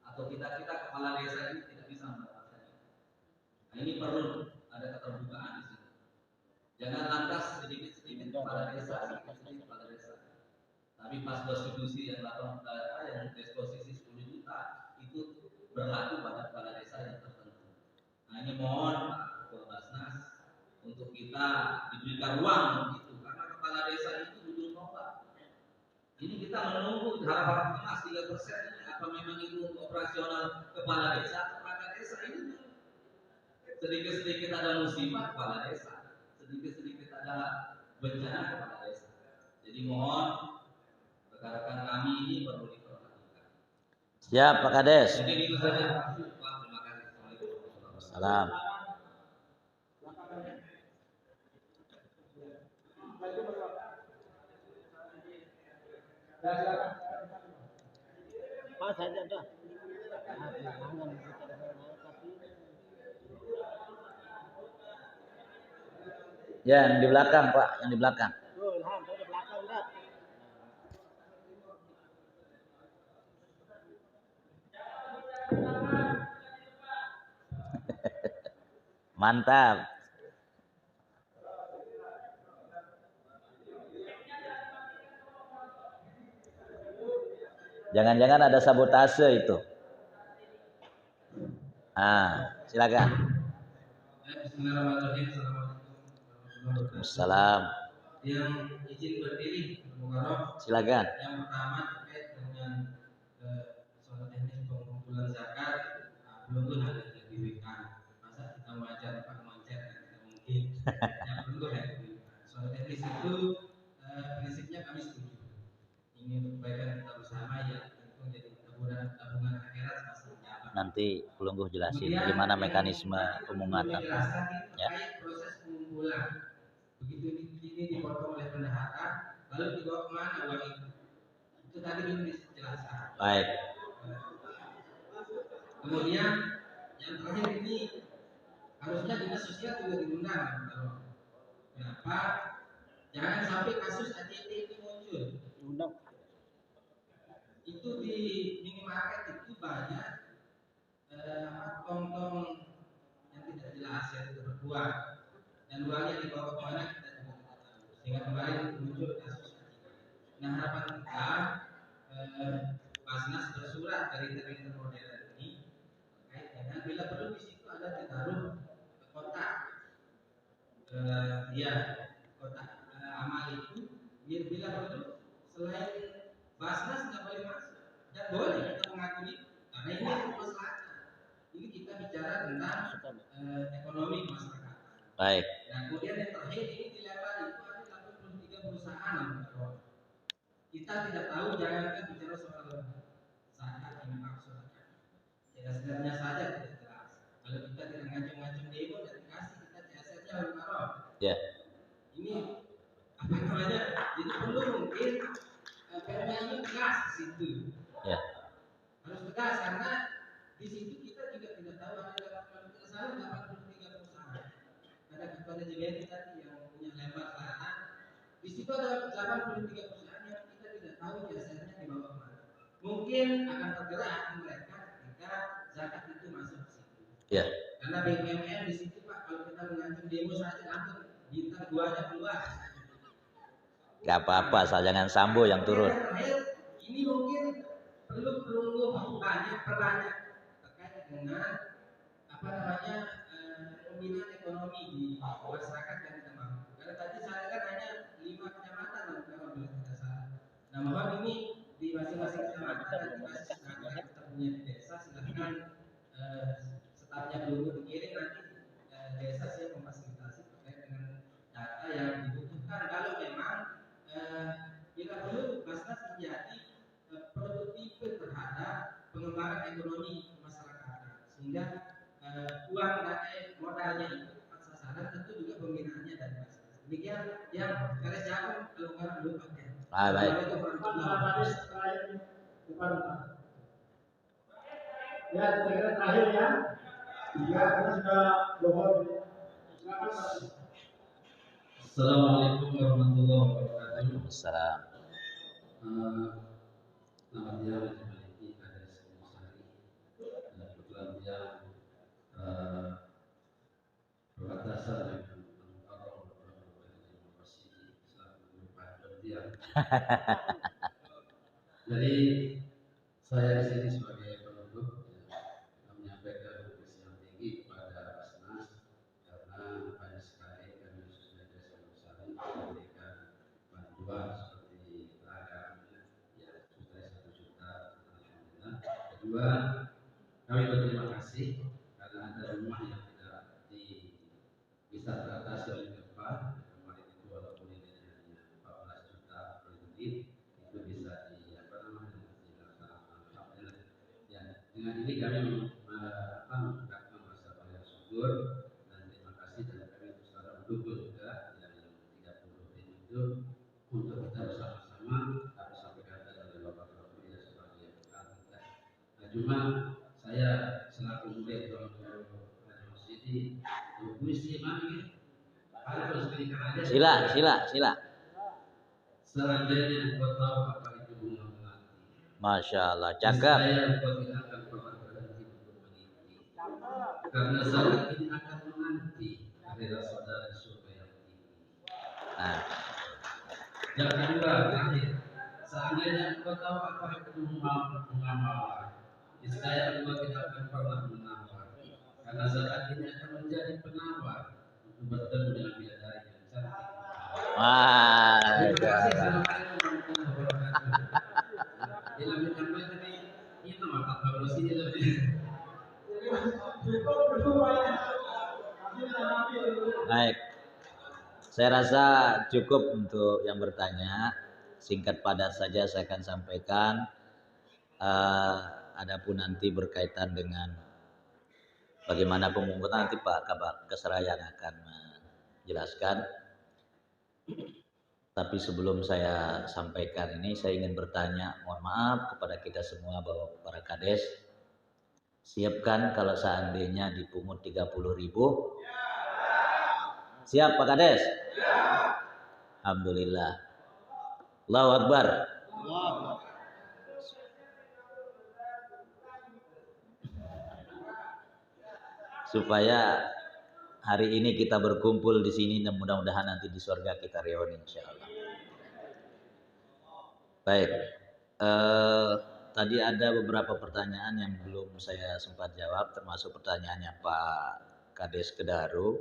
Speaker 10: Atau kita kepala desa ini tidak bisa mendapatkannya. Nah ini perlu ada keterbukaan di sini. Jangan lantas sedikit-sedikit kepala desa, sedikit-sedikit kepala desa. Tapi pas konstitusi yang 8 yang disposisi 10 juta itu berlaku pada kepala desa yang tertentu. Nah ini mohon Pak Ketua Basnas untuk kita diberikan ruang itu karena kepala desa itu ujung tombak. Ini kita menunggu harapan emas 3% ini apa memang itu untuk operasional kepala desa? Kepala desa ini sedikit-sedikit ada musibah kepala desa, sedikit-sedikit ada bencana kepala desa. Jadi mohon rekan-rekan kami ini perlu diperhatikan.
Speaker 4: Siap Pak Kades.
Speaker 10: Mungkin itu saja. Terima kasih.
Speaker 4: Salam.
Speaker 6: Ya, silakan.
Speaker 9: Mas saja dah. Jangan kita tapi
Speaker 4: Ya, yang di belakang Pak, yang di belakang.
Speaker 9: tuh Ilham, tuh di belakang dah.
Speaker 4: Mantap. Jangan-jangan ada sabotase itu. Silakan.
Speaker 10: Bismillahirrahmanirrahim. Assalamualaikum.
Speaker 4: Assalam.
Speaker 10: Yang izin berdiri,
Speaker 4: Silakan.
Speaker 10: Yang pertama terkait dengan soal teknis pengumpulan zakat, belum tuh ada di WK. Masa kita wajar Pak Moncer tidak mungkin. Yang perlu ya. Soal teknis itu prinsipnya kami setuju. Ini untuk kebaikan kita bersama ya, tentu menjadi tabungan akhirat semasa menjabat.
Speaker 4: Nanti Pelungguh jelasin bagaimana mekanisme pemungatan. Ya.
Speaker 10: Proses pengumpulan. Begitu ini dipotong oleh bendahara, lalu dibawa kemana uang itu? Itu tadi belum dijelaskan.
Speaker 4: Baik.
Speaker 10: Kemudian yang terakhir ini harusnya dinas sosial juga diundang. Kenapa? Jangan sampai kasus ACT ini muncul.
Speaker 9: Diundang.
Speaker 10: Itu di minimarket itu banyak tong-tong yang tidak jelas yang tidak berbuah, dan uangnya dibawa kemana kita juga tidak tahu. Sehingga kemarin muncul kasus ACT. Nah, harapan kita Basnas bersurat dari terminal modern ini terkait dengan bila perlu di situ ada ditaruh kotak kotak amal itu biar bila perlu selain Basnas nggak boleh masuk dan boleh kita mengakui karena ini masalah. Ini kita bicara tentang ekonomi masyarakat.
Speaker 4: Baik.
Speaker 10: Nah, kemudian yang terakhir ini dilempar itu ada 83 perusahaan. Kita tidak tahu, jangankan bicara soal zakat yang maksud. Ya sebenarnya saja tidak jelas. Kalau kita tidak ngacung-ngacung demo dan dikasih kita CSR-nya Al-Mukarram.
Speaker 4: Ya.
Speaker 10: Ini apa namanya? Jadi perlu mungkin perda ini tegas di situ.
Speaker 4: Ya.
Speaker 10: Harus tegas karena di situ kita juga tidak tahu ada kalau tidak salah 83 perusahaan. Ada ketua DJBN tadi yang punya lembar lahan. Di situ ada 83 perusahaan yang kita tidak tahu jasanya di bawah mana. Mungkin akan tergerak mereka ketika zakat itu masuk di situ.
Speaker 4: Ya.
Speaker 10: Karena BUMN di situ Pak, kalau kita mengancam demo saja langsung bintang 2 aja keluar.
Speaker 4: Gak apa-apa, asal jangan Sambo yang turun.
Speaker 10: Ini mungkin perlu banyak perbanyak terkait dengan apa namanya pembinaan ekonomi di masyarakat yang kita mampu. Karena tadi saya kan hanya 5 kecamatan kalau tidak salah. Nah, mohon ini di masing-masing kecamatan kita punya di desa, silahkan stafnya dulu dikirim nanti desa siap memfasilitasi terkait dengan data yang dibutuhkan. Kalau memang bila perlu Basnas menjadi produktif terhadap pengembangan ekonomi masyarakat, sehingga uang dan modalnya itu tepat sasaran, tentu juga pembinaannya dari Basnas. Demikian yang garis jagung kelonggaran dulu Pak.
Speaker 4: Baik.
Speaker 6: Ya, saya terakhir ya. Ya, kita sudah lohor. Silakan Pak.
Speaker 10: Assalamualaikum warahmatullahi wabarakatuh.
Speaker 4: Assalam.
Speaker 10: Selamat siang, memiliki kader Sari. Kebetulan dia berbatasan dengan Al-Mukarram University selaku Pak Berdiam. Jadi saya di sini sebagai penutup menyampaikan apresiasi yang tinggi kepada Basnas karena banyak sekali kami khususnya Desa Sari memberikan bantuan seperti seragam ya sudah 1 juta alhamdulillah. Kedua, kami berterima kasih karena ada rumah yang tidak bisa teratasi oleh gempa. Kemarin itu walaupun nilainya hanya 14 juta per unit itu bisa dilaksanakan. Ya, dengan ini kami mengucapkan rasa banyak syukur dan terima kasih, dan kami secara mendukung juga yang 30 itu untuk kita bersama-sama kami sampaikan tadi Memang saya selaku murid Masjid puisi mami harus berikan aja.
Speaker 4: Sila.
Speaker 10: Seandainya engkau tahu apa itu bunga melati.
Speaker 4: Masya Allah, cakep.
Speaker 10: Saya engkau tidak akan pernah berhenti untuk mengikuti. Karena saat ini akan menanti akhirat saudara di surga yang tinggi.
Speaker 4: Nah.
Speaker 10: Yang kedua, terakhir, seandainya engkau tahu apa itu bunga mawar, niscaya engkau tidak akan pernah menawar. Karena saat ini akan menjadi penawar untuk bertemu dengan bidadari yang cantik.
Speaker 4: Baik, saya rasa cukup untuk yang bertanya. Singkat padat saja saya akan sampaikan. Adapun nanti berkaitan dengan bagaimana pemungutan, nanti Pak Kabar Keserayan akan menjelaskan. Tapi sebelum saya sampaikan ini, saya ingin bertanya, mohon maaf kepada kita semua bahwa para kades, siapkan kalau seandainya dipungut 30.000. Siap Pak Kades? Alhamdulillah. Allahu Akbar. Supaya hari ini kita berkumpul di sini dan mudah-mudahan nanti di surga kita reuni insyaallah. Baik. Tadi ada beberapa pertanyaan yang belum saya sempat jawab, termasuk pertanyaannya Pak Kades Kedaru.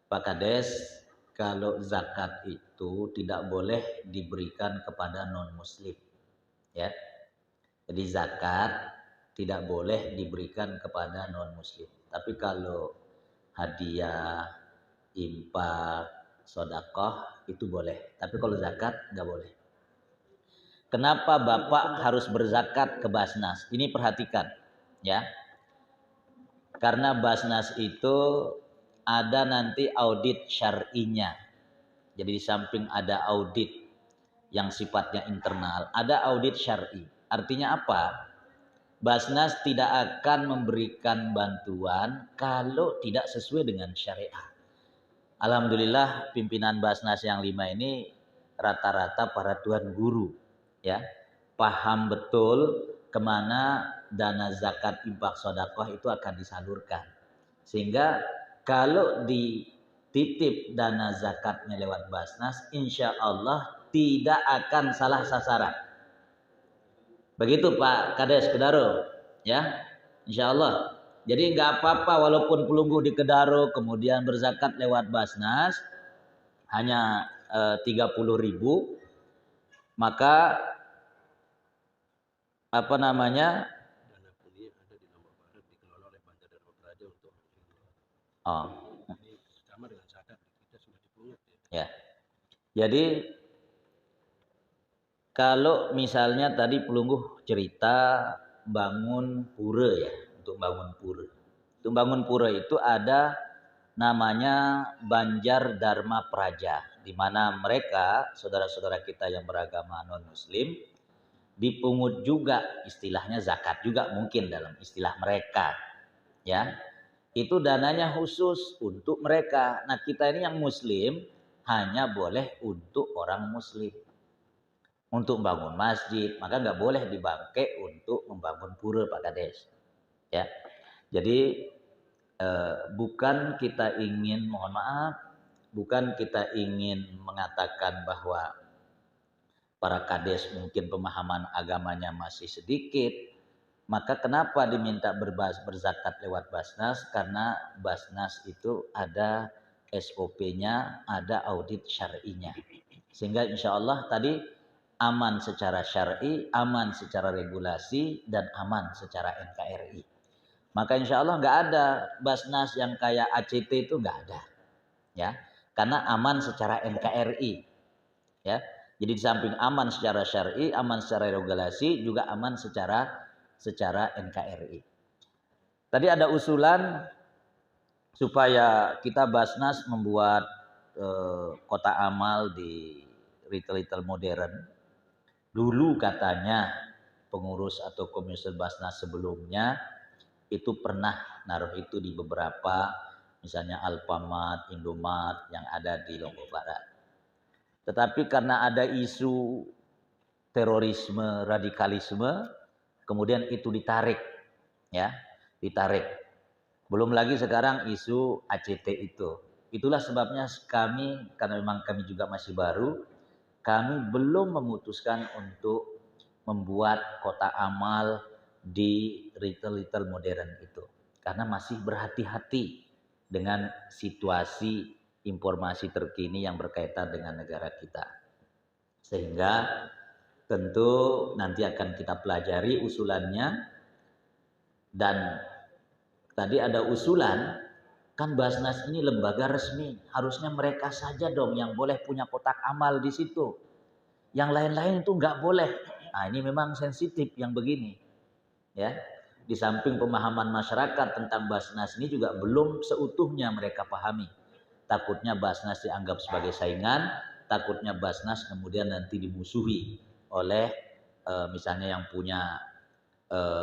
Speaker 4: Pak Kades, kalau zakat itu tidak boleh diberikan kepada non-muslim, ya. Jadi zakat tidak boleh diberikan kepada non-muslim. Tapi kalau hadiah, infak, sedekah itu boleh. Tapi kalau zakat nggak boleh. Kenapa Bapak harus berzakat ke Basnas? Ini perhatikan, ya. Karena Basnas itu ada nanti audit syar'inya. Jadi di samping ada audit yang sifatnya internal, ada audit syar'i. Artinya apa? Basnas tidak akan memberikan bantuan kalau tidak sesuai dengan syariat. Alhamdulillah pimpinan Basnas yang 5 ini rata-rata para tuan guru, ya, paham betul kemana dana zakat, infak, sedekah itu akan disalurkan. Sehingga kalau dititip dana zakatnya lewat Basnas, insya Allah tidak akan salah sasaran. Begitu Pak Kades Kedaru, ya, insya Allah. Jadi nggak apa-apa walaupun pelungguh di Kedaru kemudian berzakat lewat Basnas hanya 30.000, maka apa namanya? Oh. Ya. Jadi kalau misalnya tadi pelungguh cerita bangun pura, ya, untuk bangun pura. Untuk bangun pura itu ada namanya Banjar Dharma Praja, di mana mereka saudara-saudara kita yang beragama non muslim dipungut juga, istilahnya zakat juga mungkin dalam istilah mereka, ya. Itu dananya khusus untuk mereka. Nah, kita ini yang muslim hanya boleh untuk orang muslim. Untuk membangun masjid, maka nggak boleh dibangke untuk membangun pura Pak Kades, ya. Jadi bukan kita ingin, mohon maaf, bukan kita ingin mengatakan bahwa para kades mungkin pemahaman agamanya masih sedikit, maka kenapa diminta berzakat lewat Basnas? Karena Basnas itu ada SOP-nya, ada audit syar'inya, sehingga insya Allah tadi aman secara syar'i, aman secara regulasi, dan aman secara NKRI. Maka insya Allah nggak ada Basnas yang kayak ACT itu nggak ada, ya, karena aman secara NKRI, ya. Jadi di samping aman secara syar'i, aman secara regulasi, juga aman secara NKRI. Tadi ada usulan supaya kita Basnas membuat kota amal di retail modern. Dulu katanya pengurus atau komisioner Basnas sebelumnya itu pernah naruh itu di beberapa, misalnya Alfamart, Indomart yang ada di Lombok Barat. Tetapi karena ada isu terorisme, radikalisme, kemudian itu ditarik, ya, ditarik. Belum lagi sekarang isu ACT itu. Itulah sebabnya kami, karena memang kami juga masih baru, kami belum memutuskan untuk membuat kotak amal di retail modern itu. Karena masih berhati-hati dengan situasi informasi terkini yang berkaitan dengan negara kita. Sehingga tentu nanti akan kita pelajari usulannya. Dan tadi ada usulan, kan Basnas ini lembaga resmi, harusnya mereka saja dong yang boleh punya kotak amal di situ. Yang lain-lain itu nggak boleh. Nah, ini memang sensitif yang begini. Ya, di samping pemahaman masyarakat tentang Basnas ini juga belum seutuhnya mereka pahami. Takutnya Basnas dianggap sebagai saingan, takutnya Basnas kemudian nanti dimusuhi oleh misalnya yang punya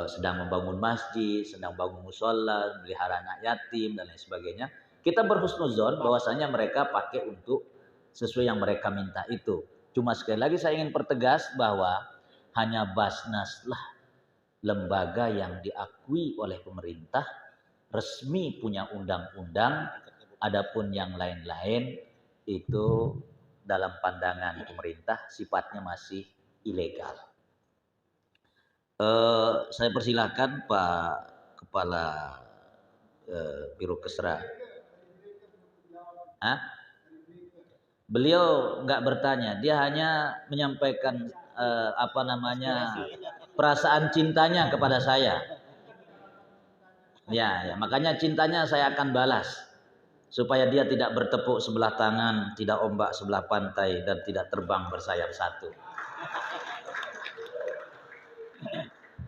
Speaker 4: sedang membangun masjid, sedang bangun musola, melihara anak yatim dan lain sebagainya. Kita berhusnuzon bahwasanya mereka pakai untuk sesuai yang mereka minta itu. Cuma sekali lagi saya ingin pertegas bahwa hanya Basnas lah lembaga yang diakui oleh pemerintah, resmi punya undang-undang, adapun yang lain-lain itu dalam pandangan pemerintah sifatnya masih ilegal. Saya persilakan Pak Kepala Biro Kesra. Beliau nggak bertanya, dia hanya menyampaikan perasaan cintanya kepada saya. Ya, makanya cintanya saya akan balas supaya dia tidak bertepuk sebelah tangan, tidak ombak sebelah pantai dan tidak terbang bersayap satu.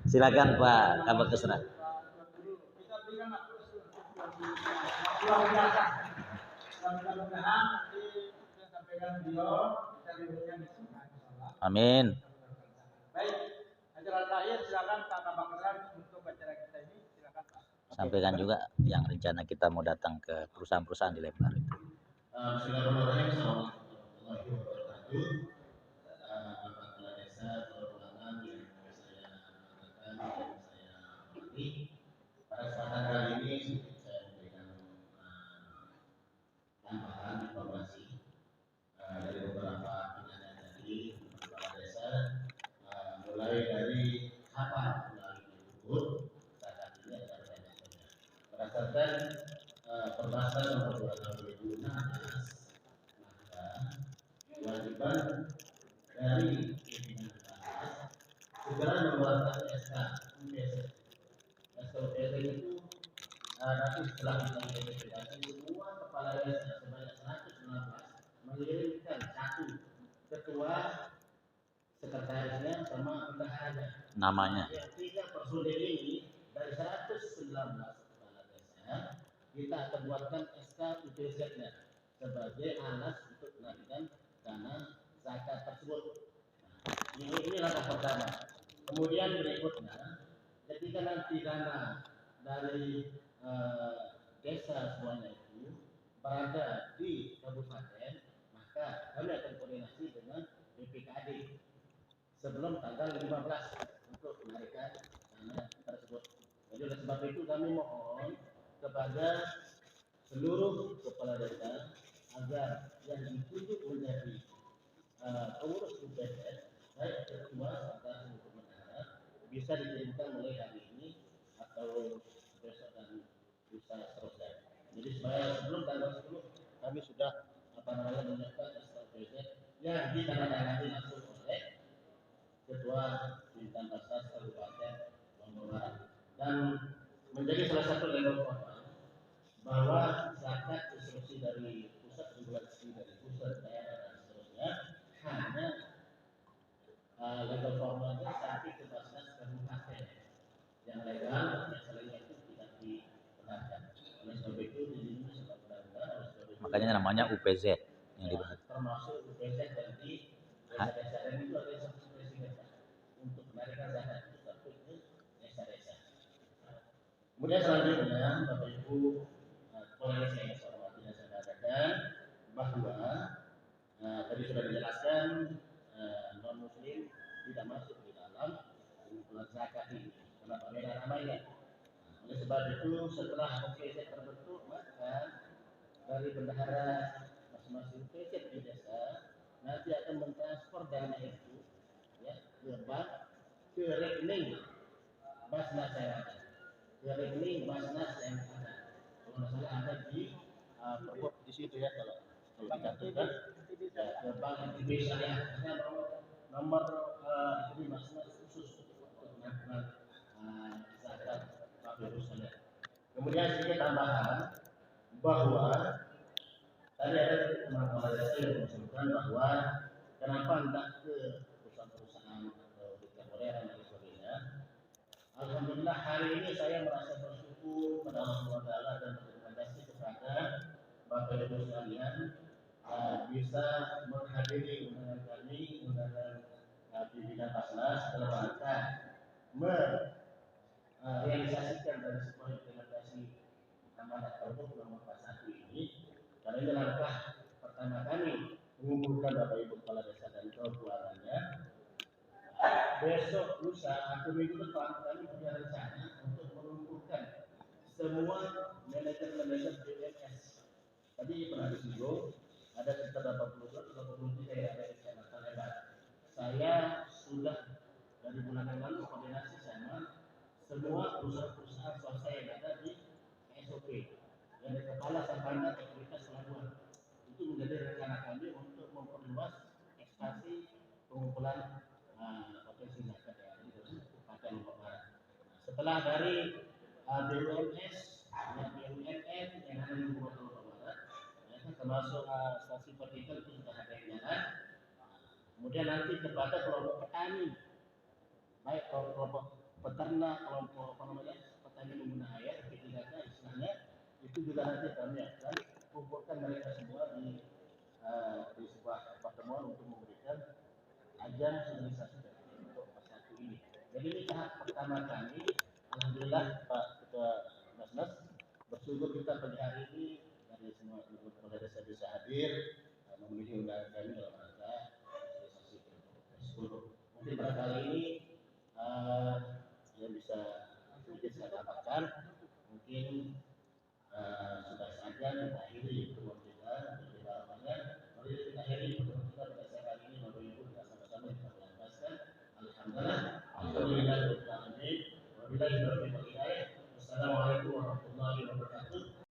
Speaker 4: Silakan Pak Kabak Kesra. Amin.
Speaker 6: Baik, acara terakhir silakan Pak Kabak Kesra untuk acara kita ini, silakan Pak.
Speaker 4: Sampaikan juga yang rencana kita mau datang ke perusahaan-perusahaan di Lempar itu.
Speaker 12: Bismillahirrahmanirrahim. Assalamualaikum warahmatullahi wabarakatuh. Bapak Kepala Desa Telur-Ulangan yang saya katakan dan saya hormati. Pada kesempatan kali ini saya memberikan tambahan informasi dari beberapa penanya tadi Kepala Desa, mulai dari kapan melalui disebut saat ini ada pertanyaannya. Berdasarkan Permasa nomor 2 tahun 2016, maka kewajiban dari pimpinan Basnas segera mengeluarkan SK UPZ. SK UPZ itu nanti setelah kita identifikasi semua kepala desa sebanyak 116 mengirimkan satu ketua, sekretarisnya sama bendaharanya.
Speaker 4: Namanya.
Speaker 12: Yang 3 personil ini dari 119 kepala desa kita akan buatkan SK UPZ-nya sebagai alas untuk menaikkan dana zakat tersebut. Nah, ini langkah pertama. Kemudian berikutnya, ketika nanti dana dari desa semuanya itu berada di kabupaten, maka kami akan koordinasi dengan BPKD sebelum tanggal 15 untuk menarikan dana tersebut. Jadi oleh sebab itu kami mohon kepada seluruh kepala desa agar yang ditunjuk menjadi pengurus UPZ, baik ketua serta untuk bendahara, bisa dikirimkan mulai hari ini atau besok dan lusa seterusnya. Jadi supaya sebelum tanggal 10 kami sudah menyiapkan SK UPZ yang ditandatangani langsung oleh ketua pimpinan Basnas Kabupaten Lombok Barat dan menjadi salah satu level formal bahwa zakat instruksi dari pusat, regulasi dari pusat, daerah dan seterusnya hanya level formalnya sampai ke Basnas Kabupaten. Yang legal yang selainnya itu tidak dibenarkan. Oleh sebab itu di sini sudah benar-benar.
Speaker 4: Makanya namanya UPZ yang dibahas.
Speaker 12: Termasuk UPZ dan di desa-desa dan itu ada instruksi presiden untuk menarikan zakat. Kemudian selanjutnya Bapak Ibu kepala desa yang saya hormati dan saya katakan bahwa tadi sudah dijelaskan non muslim tidak masuk di dalam pengumpulan zakat ini karena beda namanya. Oleh sebab itu setelah OPZ terbentuk maka dari bendahara masing-masing OPZ di desa nanti akan mentransfer dana itu ya ke bank ke rekening Basnas yang ada. Ke rekening Basnas yang ada. Kalau nggak salah ada di perpuk di situ ya kalau dicantumkan ya, ke bank Indonesia ya. Nomor rekening Basnas khusus untuk pengampunan zakat Bapak Ibu sekalian. Kemudian sedikit tambahan bahwa tadi ada teman kepala desa yang mengusulkan bahwa kenapa tidak ke perusahaan-perusahaan atau di modern dan sebagainya. Alhamdulillah hari ini saya merasa bersyukur kepada Allah SWT dan berterima kasih kepada Bapak Ibu sekalian bisa menghadiri undangan kami, undangan pimpinan Basnas dalam rangka merealisasikan dari sebuah implementasi amanat pokok nomor 41 ini. Karena ini langkah pertama kami mengumpulkan Bapak Ibu kepala desa dan keuangannya. Besok lusa atau minggu depan kami punya rencana untuk mengumpulkan semua manajer-manajer BUMS. Tadi pernah disinggung ada sekitar 83 yang ada di Kecamatan Lebak. Saya sudah dari bulan yang lalu koordinasi sama semua perusahaan-perusahaan swasta yang ada di SOP yang dari kepala sampai otoritas pelabuhan. Itu menjadi rencana kami untuk memperluas ekspansi pengumpulan potensi zakat ya, ini pakai Lombok Barat. Setelah dari BUMS, BUMN yang ada di Lombok Barat, ya, termasuk stasiun vertikal itu sudah ada yang jalan. Kemudian nanti kepada kelompok petani, baik kelompok peternak, kelompok petani pengguna air, P3K istilahnya, itu juga nanti kami akan kumpulkan mereka semua di sebuah pertemuan untuk memberikan ajang sosialisasi dari untuk satu ini. Jadi ini tahap pertama kami. Alhamdulillah Pak Ketua Basnas bersyukur kita pagi hari ini dari semua ibu kepala desa bisa hadir memenuhi undangan kami dalam rangka sosialisasi untuk mungkin pada kali ini yang bisa sedikit saya tambahkan mungkin sudah saja kita akhiri pertemuan kita banyak. Mari kita akhiri pertemuan kita pada siang hari ini Bapak Ibu kita sama-sama kita melanjutkan. Alhamdulillah. Alhamdulillah. Wabillahi taufiq wal hidayah. Wassalamualaikum warahmatullahi wabarakatuh.